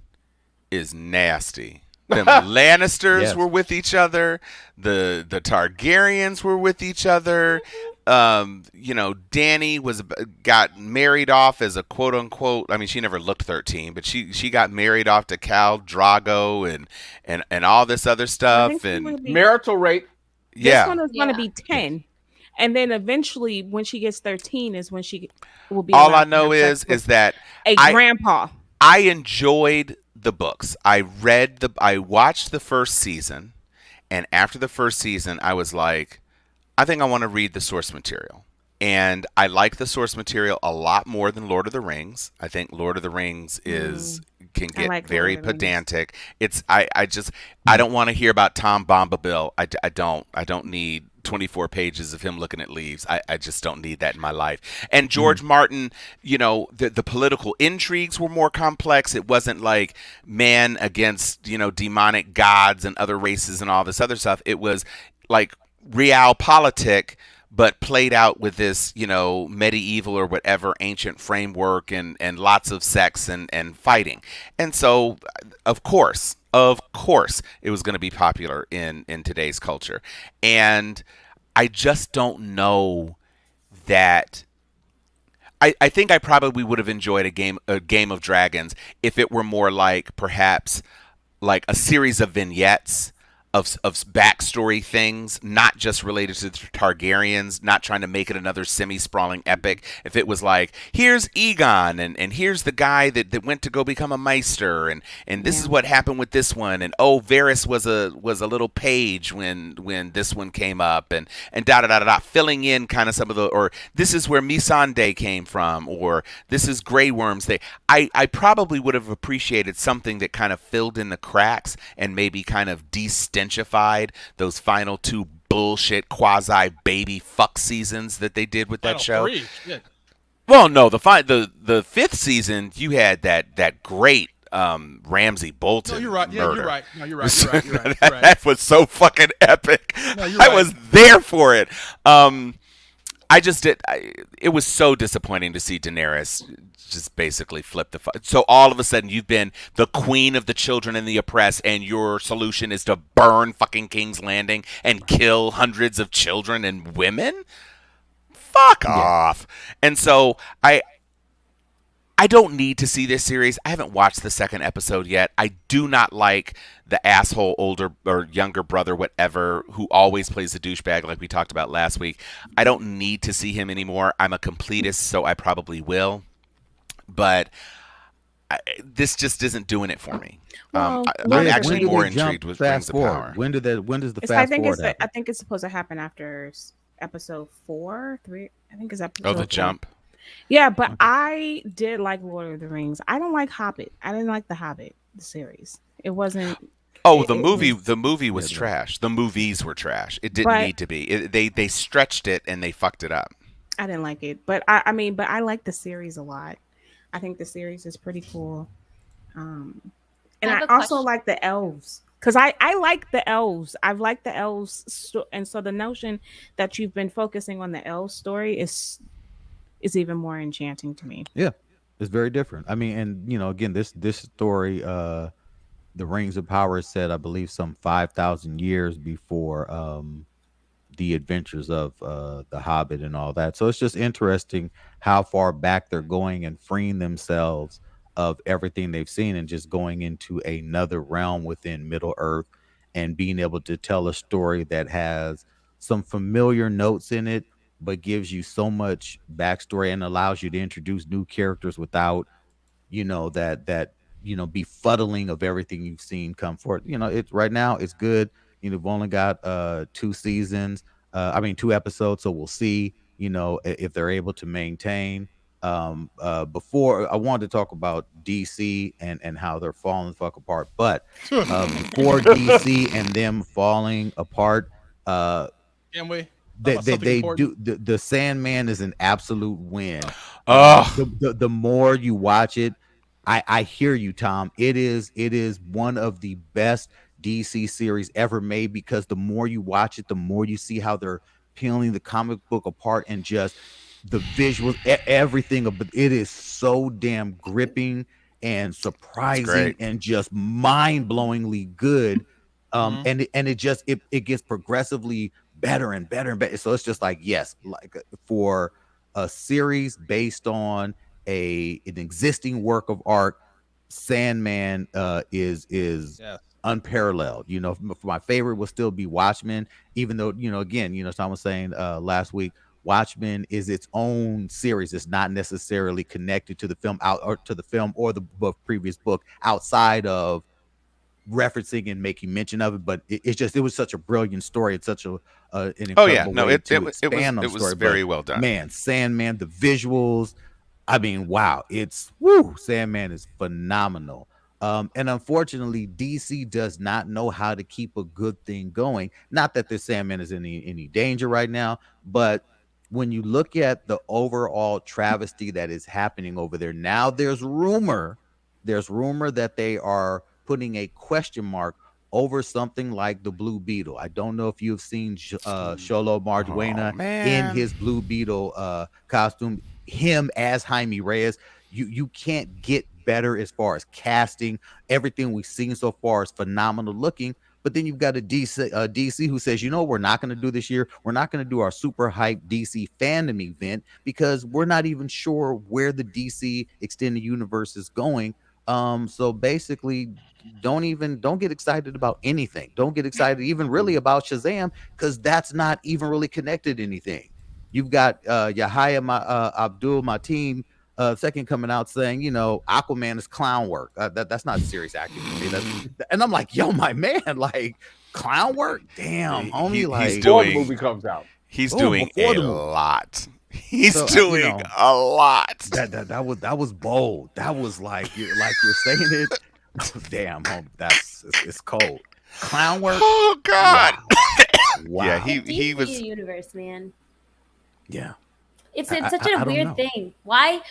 is nasty. Them Lannisters Yes. were with each other. The Targaryens were with each other. Dany got married off as a quote unquote. I mean, she never looked 13, but she got married off to Khal Drago and all this other I stuff. think she And would be- Marital rate. yeah, This one is going to Yeah. be 10. And then eventually, when she gets 13, is when she will be. all allowed I to know have sex is with that a I- grandpa. I enjoyed the books. I watched the first season, and after the first season, I was like, I think I want to read the source material. And I like the source material a lot more than Lord of the Rings. I think Lord of the Rings can get like very Lord of the Rings. pedantic. I don't want to hear about Tom Bombadil. I don't need 24 pages of him looking at leaves. I just don't need that in my life. And George Martin, the political intrigues were more complex. It wasn't like man against, demonic gods and other races and all this other stuff. It was like realpolitik, but played out with this, medieval or whatever ancient framework and lots of sex and fighting. And so, of course, it was going to be popular in today's culture. And I just don't know that I think I probably would have enjoyed a Game of Dragons if it were more like perhaps like a series of vignettes of backstory things, not just related to the Targaryens, not trying to make it another semi-sprawling epic. If it was like, here's Egon, and here's the guy that went to go become a Meister, and this Yeah. is what happened with this one, and oh, Varys was a little page when this one came up, and da da da da da, filling in kind of some of the, or this is where Missandei came from, or this is Grey Worm's Day. I probably would have appreciated something that kind of filled in the cracks and maybe kind of destinchified those final two bullshit quasi baby fuck seasons that they did with that Final show. three. Shit. Well, no, the fifth season you had that great Ramsay Bolton No, you're right. Yeah, murder. you're right. No, you're right. You're right. You're right. You're right. That was so fucking epic. No, you're I right. was there for it. I just did. It was so disappointing to see Daenerys just basically flip the. So all of a sudden, you've been the queen of the children and the oppressed, and your solution is to burn fucking King's Landing and kill hundreds of children and women. Fuck off. And so I don't need to see this series. I haven't watched the second episode yet. I do not like the asshole older or younger brother, whatever, who always plays the douchebag like we talked about last week. I don't need to see him anymore. I'm a completist, so I probably will. But this just isn't doing it for me. Well, I'm When actually do more they jump intrigued with fast Rings of forward? Power. When does the It's, I fast think forward it's happen? I think it's supposed to happen after episode 4, 3. I think it's episode. Oh, the 4. jump. Yeah, but I did like Lord of the Rings. I don't like Hobbit. I didn't like the Hobbit the series. It wasn't. Oh, It, the it movie. was, The movie was Yeah, trash. The movies were trash. It didn't but need to be. They stretched it and they fucked it up. I didn't like it. But I mean, but I like the series a lot. I think the series is pretty cool. Um, and I I have a also question. like the elves because I like the elves. I've liked the elves, and so the notion that you've been focusing on the elves story is even more enchanting to me. Yeah, it's very different. I mean, and again, this story, the Rings of Power is set, I believe, some 5,000 years before the adventures of the Hobbit and all that. So it's just interesting how far back they're going and freeing themselves of everything they've seen and just going into another realm within Middle Earth and being able to tell a story that has some familiar notes in it, but gives you so much backstory and allows you to introduce new characters without that befuddling of everything you've seen come forth. It's right now it's good. We've only got 2 seasons, I mean 2 episodes, so we'll see if they're able to maintain. Before I wanted to talk about DC and how they're falling the fuck apart, but before DC and them falling apart, uh Can we? Talk they about they, something they important. do the Sandman is an absolute win. Oh, The more you watch it, I hear you, Tom. It is one of the best DC series ever made because the more you watch it, the more you see how they're peeling the comic book apart and just the visuals, everything. But it is so damn gripping and it's surprising great. and just mind-blowingly good. Mhm. And it just it gets progressively better and better and better. So it's just like, yes, like for a series based on an existing work of art, Sandman is Yes. unparalleled. My favorite will still be Watchmen, even though again, Tom was saying last week, Watchmen is its own series. It's not necessarily connected to the film out or to the film or the previous book outside of referencing and making mention of it, but it was such a brilliant story. It's such an Oh yeah, incredible no, way it to was it was expand on it the was story. But very well done. man, Sandman, the visuals, I mean, wow, it's woo, Sandman is phenomenal. And unfortunately, DC does not know how to keep a good thing going. Not that the Sandman is in any danger right now, but when you look at the overall travesty that is happening over there now, there's rumor that they are putting a question mark over something like the Blue Beetle. I don't know if you've seen Sholo Oh Marduena in man, his Blue Beetle costume, him as Jaime Reyes. You can't get better as far as casting. Everything we've seen so far is phenomenal looking, But then you've got a DC who says, you know, we're not going to do this year. We're not going to do our super hype DC fandom event because we're not even sure where the DC extended universe is going. So basically, don't get excited about anything. Don't get excited even really about Shazam because that's not even really connected to anything. You've got Yahya Abdul Mateen second coming out saying, you know, Aquaman is clown work. That's not serious acting to me. And I'm like, yo, my man, like clown work? Damn, homie, like Before the movie comes out. He's Oh, doing before a the movie. lot. He's So, doing you know, a lot. that was bold. That was like you're saying it. Damn, homie, it's cold. Clown work. Oh God. Wow. Yeah, The he DC was. universe, man. Yeah. It's I such don't a weird know. thing. Why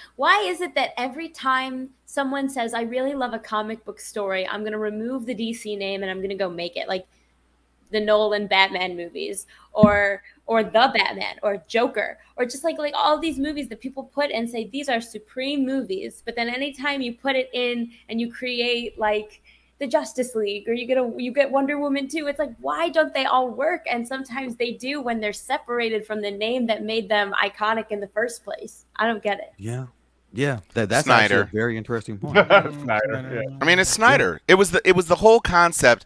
is it that every time someone says I really love a comic book story, I'm going to remove the DC name and I'm going to go make it like the Nolan Batman movies or the Batman or Joker or just like all these movies that people put and say these are supreme movies, but then anytime you put it in and you create like the Justice League or you get Wonder Woman too, it's like why don't they all work? And sometimes they do when they're separated from the name that made them iconic in the first place. I don't get it. Yeah. Yeah. That's actually Snyder. a very interesting point. Snyder, yeah. I mean, it's Snyder. It was the whole concept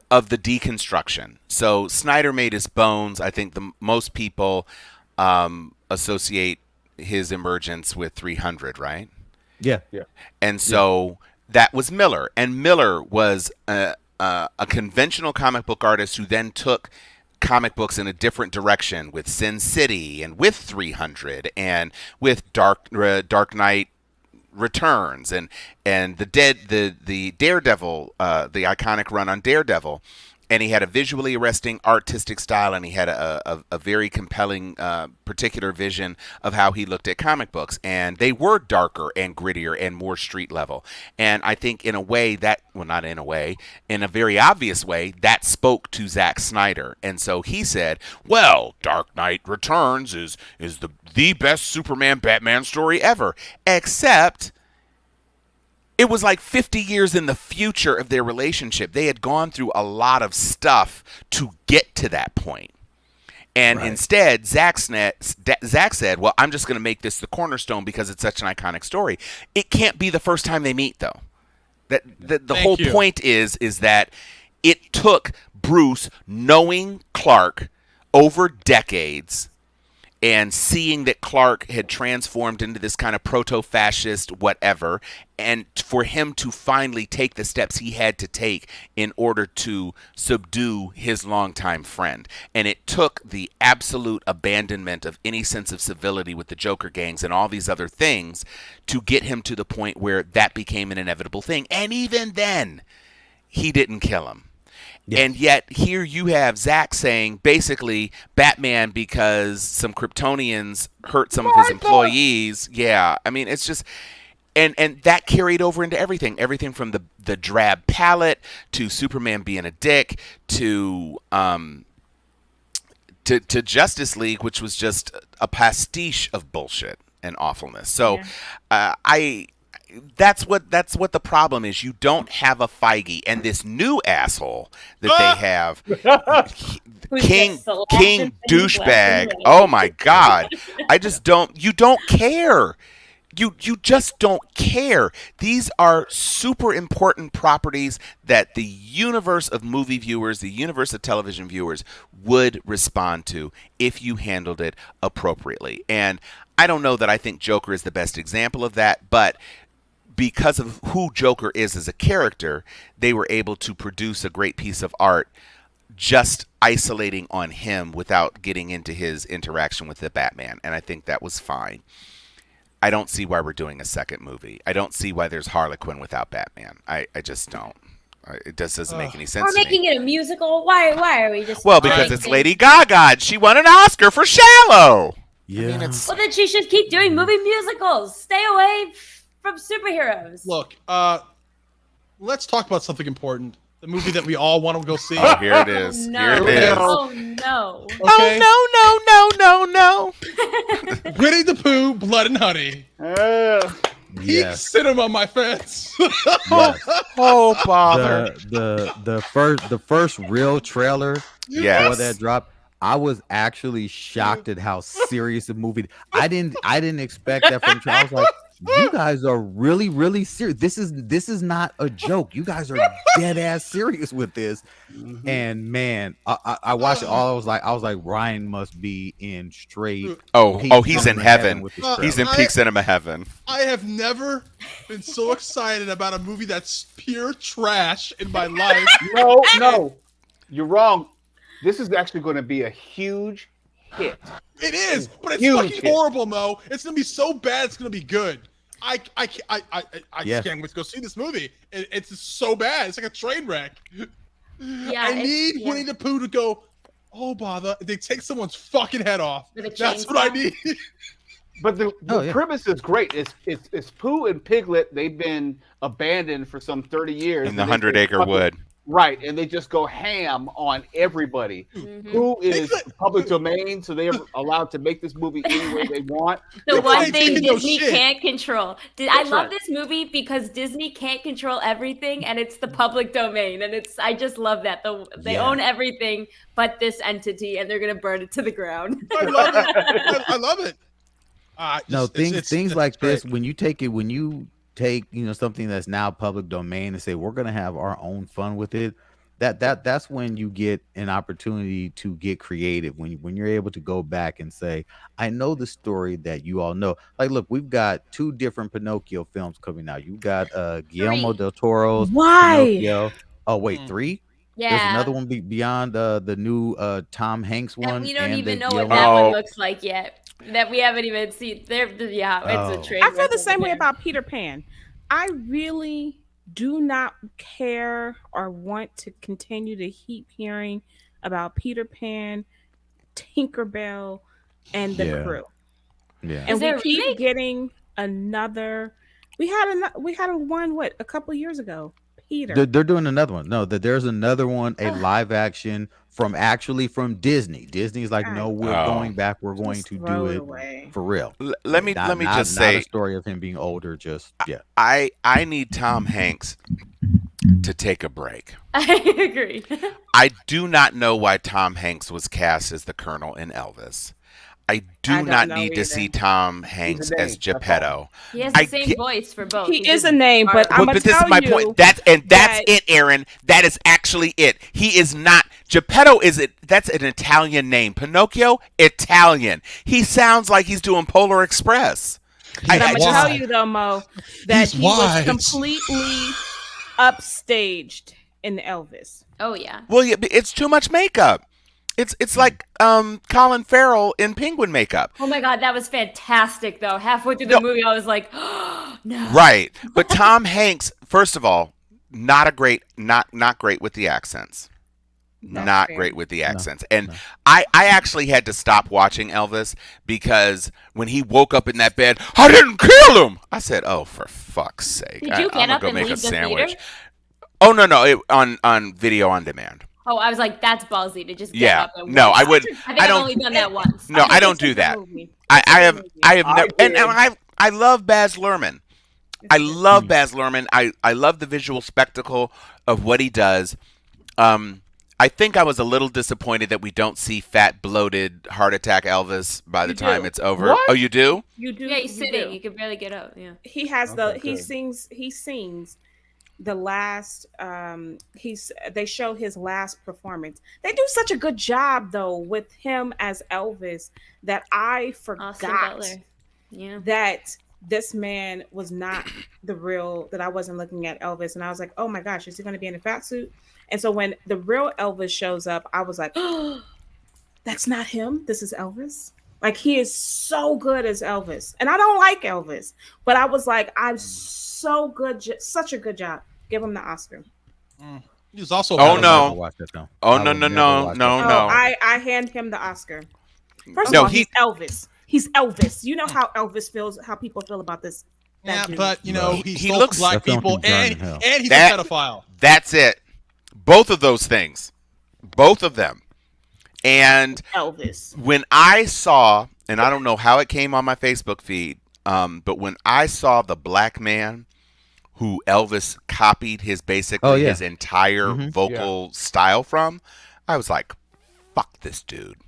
of the deconstruction. So Snyder made his bones. I think most people associate his emergence with 300, right? Yeah. And so that was Miller, and Miller was a conventional comic book artist who then took comic books in a different direction with Sin City and with 300 and with Dark Knight Returns and the Daredevil, the iconic run on Daredevil. And he had a visually arresting artistic style, and he had a very compelling particular vision of how he looked at comic books. And they were darker and grittier and more street level. And I think in a way that, well, not in a way, in a very obvious way, that spoke to Zack Snyder. And so he said, well, Dark Knight Returns is the best Superman Batman story ever. Except it was like 50 years in the future of their relationship. They had gone through a lot of stuff to get to that point. And instead, Zack said, well, I'm just going to make this the cornerstone because it's such an iconic story. It can't be the first time they meet, though. The whole point is that it took Bruce knowing Clark over decades and seeing that Clark had transformed into this kind of proto-fascist whatever, and for him to finally take the steps he had to take in order to subdue his longtime friend. And it took the absolute abandonment of any sense of civility with the Joker gangs and all these other things to get him to the point where that became an inevitable thing. And even then, he didn't kill him. Yeah. And yet here you have Zack saying basically Batman because some Kryptonians hurt some of his employees. Yeah, I mean it's just and that carried over into everything from the drab palette to Superman being a dick to Justice League, which was just a pastiche of bullshit and awfulness. So that's what the problem is. You don't have a Feige, and this new asshole that they have, King douchebag. Oh my God! You don't care. You just don't care. These are super important properties that the universe of movie viewers, the universe of television viewers would respond to if you handled it appropriately. And I don't know that I think Joker is the best example of that, but because of who Joker is as a character, they were able to produce a great piece of art just isolating on him without getting into his interaction with the Batman. And I think that was fine. I don't see why we're doing a second movie. I don't see why there's Harlequin without Batman. I just don't. It just doesn't make any sense. We're making it a musical. Why are we just? Well, because it's Lady Gaga. She won an Oscar for Shallow. Yeah. I mean, well, then she should keep doing movie musicals. Stay away from superheroes. Look, let's talk about something important. The movie that we all want to go see. Oh, here it is. No. Here it is. Oh no. Okay. Oh no. Winnie the Pooh, Blood and Honey. Peak Yes. cinema, my friends. Yes. Oh bother. The first real trailer for Yes. that drop, I was actually shocked at how serious the movie. I didn't expect that from the trailer. I was like, you guys are really serious. This is not a joke. You guys are dead ass serious with this. And man, I watched it all. I was like, Ryan must be in straight. Oh, peak he's in cinema heaven. with this He's in trailer. peak cinema heaven. I have never been so excited about a movie that's pure trash in my life. No, you're wrong. This is actually going to be a huge hit. It is, but it's Huge fucking hit. horrible, Mo. It's gonna be so bad, it's gonna be good. I Yeah. can't wait to go see this movie. It's just so bad. It's like a train wreck. Yeah, I need Winnie the Pooh to go. Oh bother! They take someone's fucking head off. With a That's what I chainsaw. need. But the yeah. premise is great. It's Pooh and Piglet. They've been abandoned for some 30 years. In the and they 100 just Acre fucking- Wood. Right, and they just go ham on everybody. Mhm. Pooh is Piglet- public domain, so they're allowed to make this movie any way they want. The Look, one they thing taking no Disney shit. can't control. I That's love right. this movie because Disney can't control everything, and it's the public domain, and I just love that they Yeah. own everything but this entity, and they're gonna burn it to the ground. I love it. I love it. No, things like great. this, when you take something that's now public domain and say we're gonna have our own fun with it, that's when you get an opportunity to get creative. When you're able to go back and say, I know the story that you all know. Like, look, we've got 2 different Pinocchio films coming out. You got Guillermo 3. del Toro's Why? Pinocchio. Oh wait, 3? There's Yeah, another one beyond the new Tom Hanks one. and we don't and even the know what Guillermo- that Oh. one looks like yet. That we haven't even seen. Yeah, it's Oh. a train. I feel wreck the over same way there. about Peter Pan. I really do not care or want to continue to keep hearing about Peter Pan, Tinkerbell, and the Yeah. crew. Yeah. And there we a keep remake? getting another. We had a one a couple years ago. Peter. They're doing another one. No, that there's another one, a live action from Disney. Disney's like, no, we're Oh. going back. We're going Just to throw do it it away. for real. Let me Not just say, a story of him being older. Just I need Tom Hanks to take a break. I agree. I do not know why Tom Hanks was cast as the Colonel in Elvis. I do I don't not know need to either. see Tom Hanks name, as that's Geppetto. He has the I same get- voice for both. He is did a name, but art. I'm gonna But this tell is my you point. That's that- it, Aaron. That is actually it. He is not Geppetto. That's an Italian name. Pinocchio, Italian. He sounds like he's doing Polar Express. But I'm gonna wise. tell you though, Mo, that He's he was wise. completely upstaged in Elvis. Oh yeah. Well, yeah, but it's too much makeup. It's like Colin Farrell in penguin makeup. Oh my god, that was fantastic though. Halfway through the No. movie, I was like, oh, no. Right. But Tom Hanks, first of all, not great with the accents. Not fair. great with the accents. And I actually had to stop watching Elvis because when he woke up in that bed, I didn't kill him. I said, "Oh, for fuck's sake. Did you I'm get gonna up go and make leave a the sandwich." theater? Oh no, on video on demand. Oh, I was like, that's ballsy to just get Yeah. up and No, walk. I wouldn't. I think I I've don't only done that once. No, I don't It's a do good that. movie. I have I never, and did. I love Baz Luhrmann. I love Baz Luhrmann. I love the visual spectacle of what he does. I think I was a little disappointed that we don't see fat, bloated, heart attack Elvis by the You time do. it's over. What? Oh, you do? You do. Yeah, he's you sitting. do. You can barely get up. Yeah. He has Okay, he good. sings the last they show his last performance. They do such a good job though with him as Elvis that I Austin forgot Butler. Yeah. that this man was not the real, that I wasn't looking at Elvis, and I was like, oh my gosh, is he going to be in a fat suit? And so when the real Elvis shows up, I was like, oh, that's not him. This is Elvis. Like, he is so good as Elvis. And I don't like Elvis, but I was like, I'm so good. Such a good job. Give him the Oscar. He's also. Oh, I no. would never watch that film. Oh, I no, would no, never no, watch no, that Oh, no. I hand him the Oscar. First No, of all, he- he's Elvis. He's Elvis. You know how Elvis feels, how people feel about this. Yeah, that dude. but you know, He he stole looks- from black That film people, can burn and in hell. and he's That- a pedophile. That's it. Both of those things. Both of them. And Elvis. when I saw, and I don't know how it came on my Facebook feed, But when I saw the black man who Elvis copied his Oh basically yeah. his entire Mhm. vocal style from, I was like, "Fuck this dude."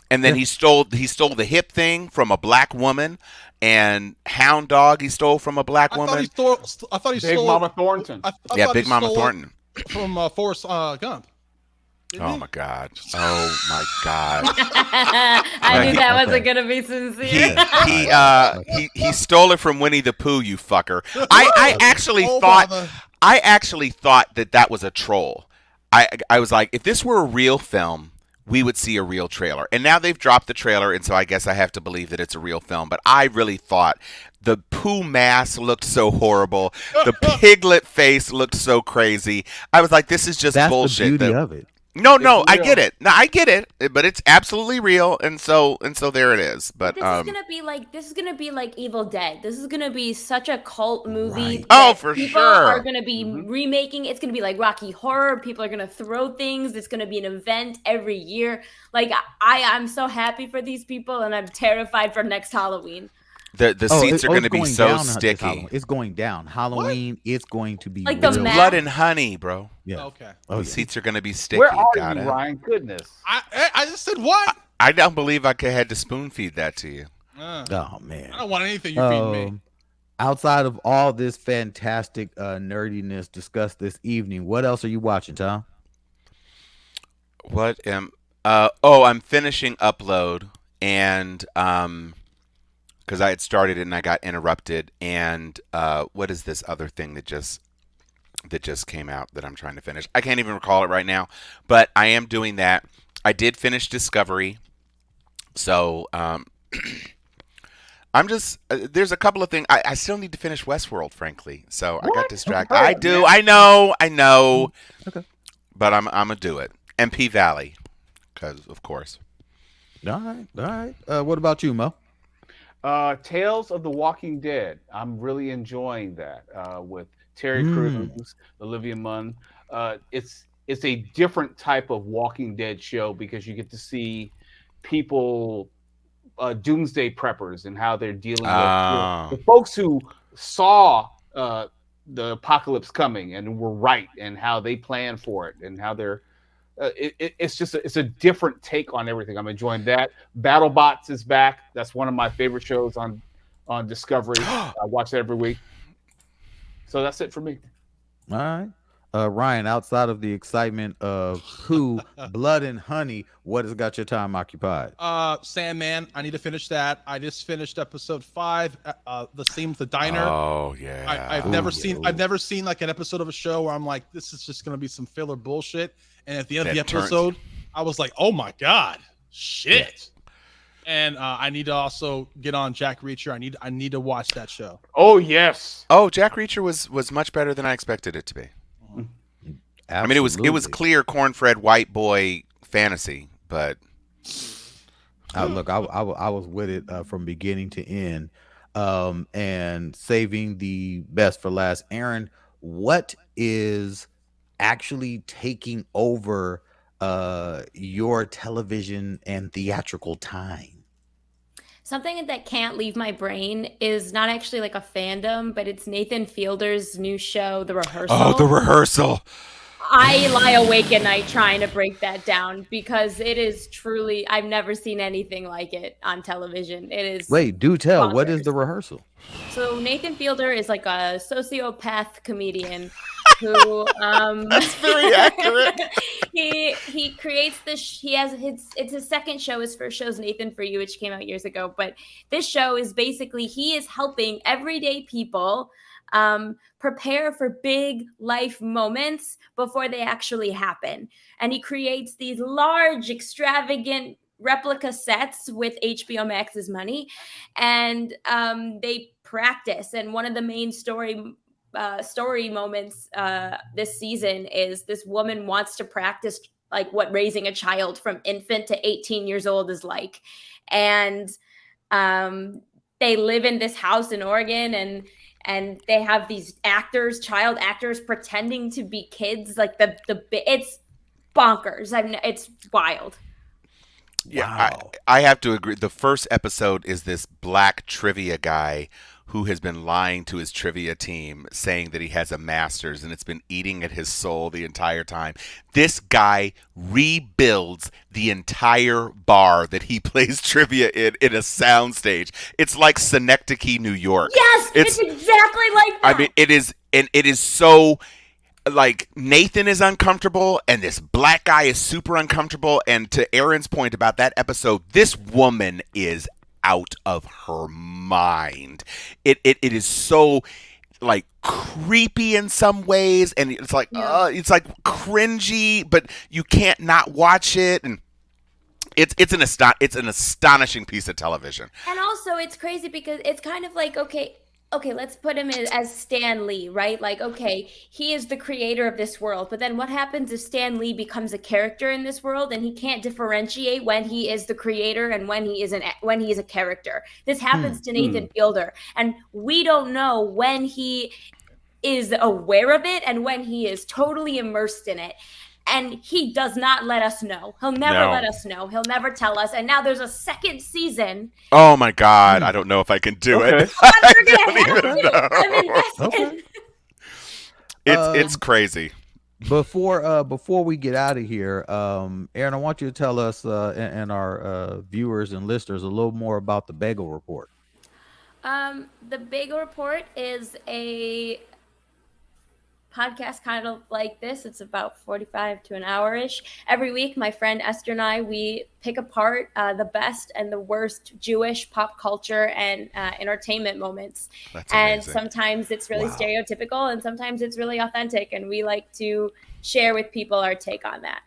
And then Yeah. he stole the hip thing from a black woman, and Hound Dog he stole from a black I thought he woman. stole. I thought he Big stole. Mama Thornton. I Yeah, thought Big he Mama stole it Thornton. from Forrest Gump. Didn't Oh he? my god. Oh my god. I knew that wasn't gonna be sincere. He stole it from Winnie the Pooh, you fucker. I actually Oh, thought bother. that was a troll. I was like, if this were a real film, we would see a real trailer. And now they've dropped the trailer, and so I guess I have to believe that it's a real film. But I really thought the Pooh mask looked so horrible. The piglet face looked so crazy. I was like, this is just That's bullshit. the beauty that- of it. No, It's I real. get it. No, I get it. But it's absolutely real, and so there it is. But This is gonna be like Evil Dead. This is gonna be such a cult movie. Right. that Oh, for people sure. are gonna be remaking. It's gonna be like Rocky Horror. People are gonna throw things. It's gonna be an event every year. Like I'm so happy for these people, and I'm terrified for next Halloween. the seats are going to it's be going so down this sticky. Halloween. It's going down. Halloween, it's going to be Like the real. map. Blood and honey, bro. Yeah. Okay. Oh, The yeah. seats are going to be sticky. Where are Got you, it. Ryan? Goodness. I just said what? I don't believe I had to spoon feed that to you. Oh man. I don't want anything you feed me. Outside of all this fantastic nerdiness discussed this evening, what else are you watching, Tom? What am? I'm finishing Upload, and because I had started it and I got interrupted. And what is this other thing that just came out that I'm trying to finish? I can't even recall it right now, but I am doing that. I did finish Discovery, so I'm just there's a couple of things I still need to finish Westworld, frankly. So I got What? distracted. Hurry I up, do. man. I know. Okay. But I'm gonna do it. MP Valley, because of course. All right. What about you, Mo? Tales of the Walking Dead. I'm really enjoying that with Terry Crews, Olivia Munn. It's a different type of Walking Dead show because you get to see people, doomsday preppers, and how they're dealing with the folks who saw the apocalypse coming and were right, and how they plan for it, and how they're. It's a different take on everything. I'm enjoying that. BattleBots is back. That's one of my favorite shows on Discovery. I watch that every week. So that's it for me. All right. Ryan, outside of the excitement of Pooh, Blood and Honey, what has got your time occupied? Sandman. I need to finish that. I just finished episode 5. The scene with the diner. Oh yeah. I've never seen like an episode of a show where I'm like, this is just gonna be some filler bullshit. And at the end of the episode, I was like, oh my god, shit. And I need to also get on Jack Reacher. I need to watch that show. Oh yes. Oh, Jack Reacher was much better than I expected it to be. Absolutely. I mean, it was clear corn-fed white boy fantasy, but Look, I was with it from beginning to end, and saving the best for last. Aaron, what is actually taking over your television and theatrical time? Something that can't leave my brain is not actually like a fandom, but it's Nathan Fielder's new show, The Rehearsal. oh, the rehearsal. I lie awake at night trying to break that down because it is truly, I've never seen anything like it on television. It is. Wait, do tell. What is bonkers. The Rehearsal? So Nathan Fielder is like a sociopath comedian who That's very accurate. he creates this. He has it's his second show. His first show is Nathan For You, which came out years ago. But this show is basically he is helping everyday people prepare for big life moments before they actually happen. And he creates these large, extravagant replica sets with HBO Max's money, and they practice. And one of the main story moments this season is this woman wants to practice like what raising a child from infant to 18 years old is like. And they live in this house in Oregon, and they have these child actors pretending to be kids. Like it's bonkers. It's wild. Yeah, Wow. I have to agree. The first episode is this black trivia guy who has been lying to his trivia team, saying that he has a master's, and it's been eating at his soul the entire time. This guy rebuilds the entire bar that he plays trivia in a soundstage. It's like Synecdoche, New York. Yes, it's exactly like that. I mean, it is, and it is so, like, Nathan is uncomfortable and this black guy is super uncomfortable. And to Aaron's point about that episode, this woman is out of her mind. It is so, like, creepy in some ways, and it's like it's like cringy, but you can't not watch it. And it's an astonishing piece of television. And also, it's crazy because it's kind of like, okay, let's put him as Stan Lee, right? Like, okay, he is the creator of this world, but then what happens if Stan Lee becomes a character in this world and he can't differentiate when he is the creator and when he is a character? This happens to Nathan Fielder, and we don't know when he is aware of it and when he is totally immersed in it. And he does not let us know. He'll never let us know. He'll never tell us. And now there's a second season. Oh my God, I don't know if I can do it. I don't even know. I'm invested. It's crazy. Before we get out of here, Aaron, I want you to tell us and our viewers and listeners a little more about the Bagel Report. The Bagel Report is a podcast kind of like this. It's about 45 to an hour-ish. Every week, my friend Esther and I, we pick apart the best and the worst Jewish pop culture and entertainment moments. That's and amazing. sometimes it's really stereotypical and sometimes it's really authentic. And we like to share with people our take on that.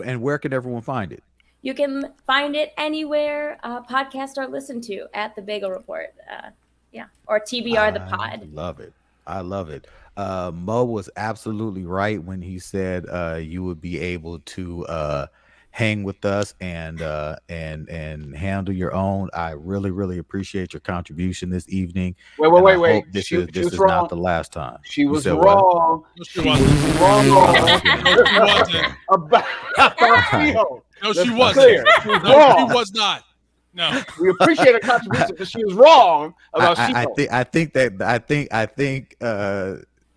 And where can everyone find it? You can find it anywhere podcasts are listened to at the Bagel Report. Or TBR the Pod. I love it. Mo was absolutely right when he said you would be able to hang with us and handle your own. I really appreciate your contribution this evening. Wait. This She is was wrong. not the last time. She was said wrong. No, She was wrong No, she wasn't. about She-Hulk. No, Let's she be wasn't. clear. She was No, wrong. she was not. No. We appreciate her contribution, but she was wrong about She-Hulk. I think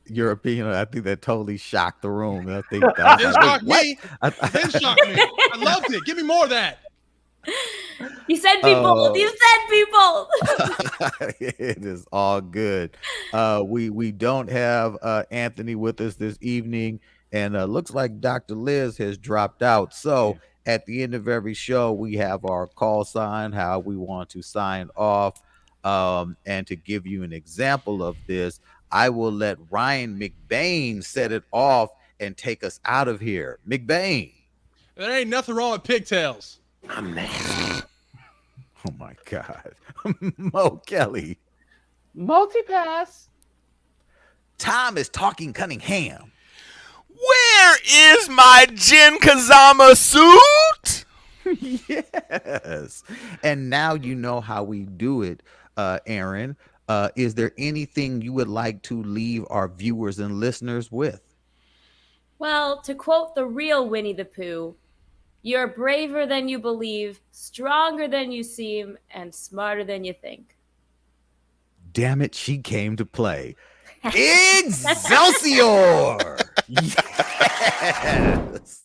your opinion. I think that totally shocked the room. I think that It was like, shocked wait, me. what? It shocked me. I loved it. Give me more of that. You said people. You said people. It is all good. We don't have Anthony with us this evening, and looks like Dr. Liz has dropped out. So at the end of every show, we have our call sign, how we want to sign off. And to give you an example of this, I will let Ryan McBain set it off and take us out of here. McBain. There ain't nothing wrong with pigtails. Oh my God. Mo Kelly. Multipass. Tom is talking Cunningham. Where is my Jin Kazama suit? Yes. And now you know how we do it, Aaron. Is there anything you would like to leave our viewers and listeners with? Well, to quote the real Winnie the Pooh, you're braver than you believe, stronger than you seem, and smarter than you think. Damn it, she came to play. Excelsior! Yes.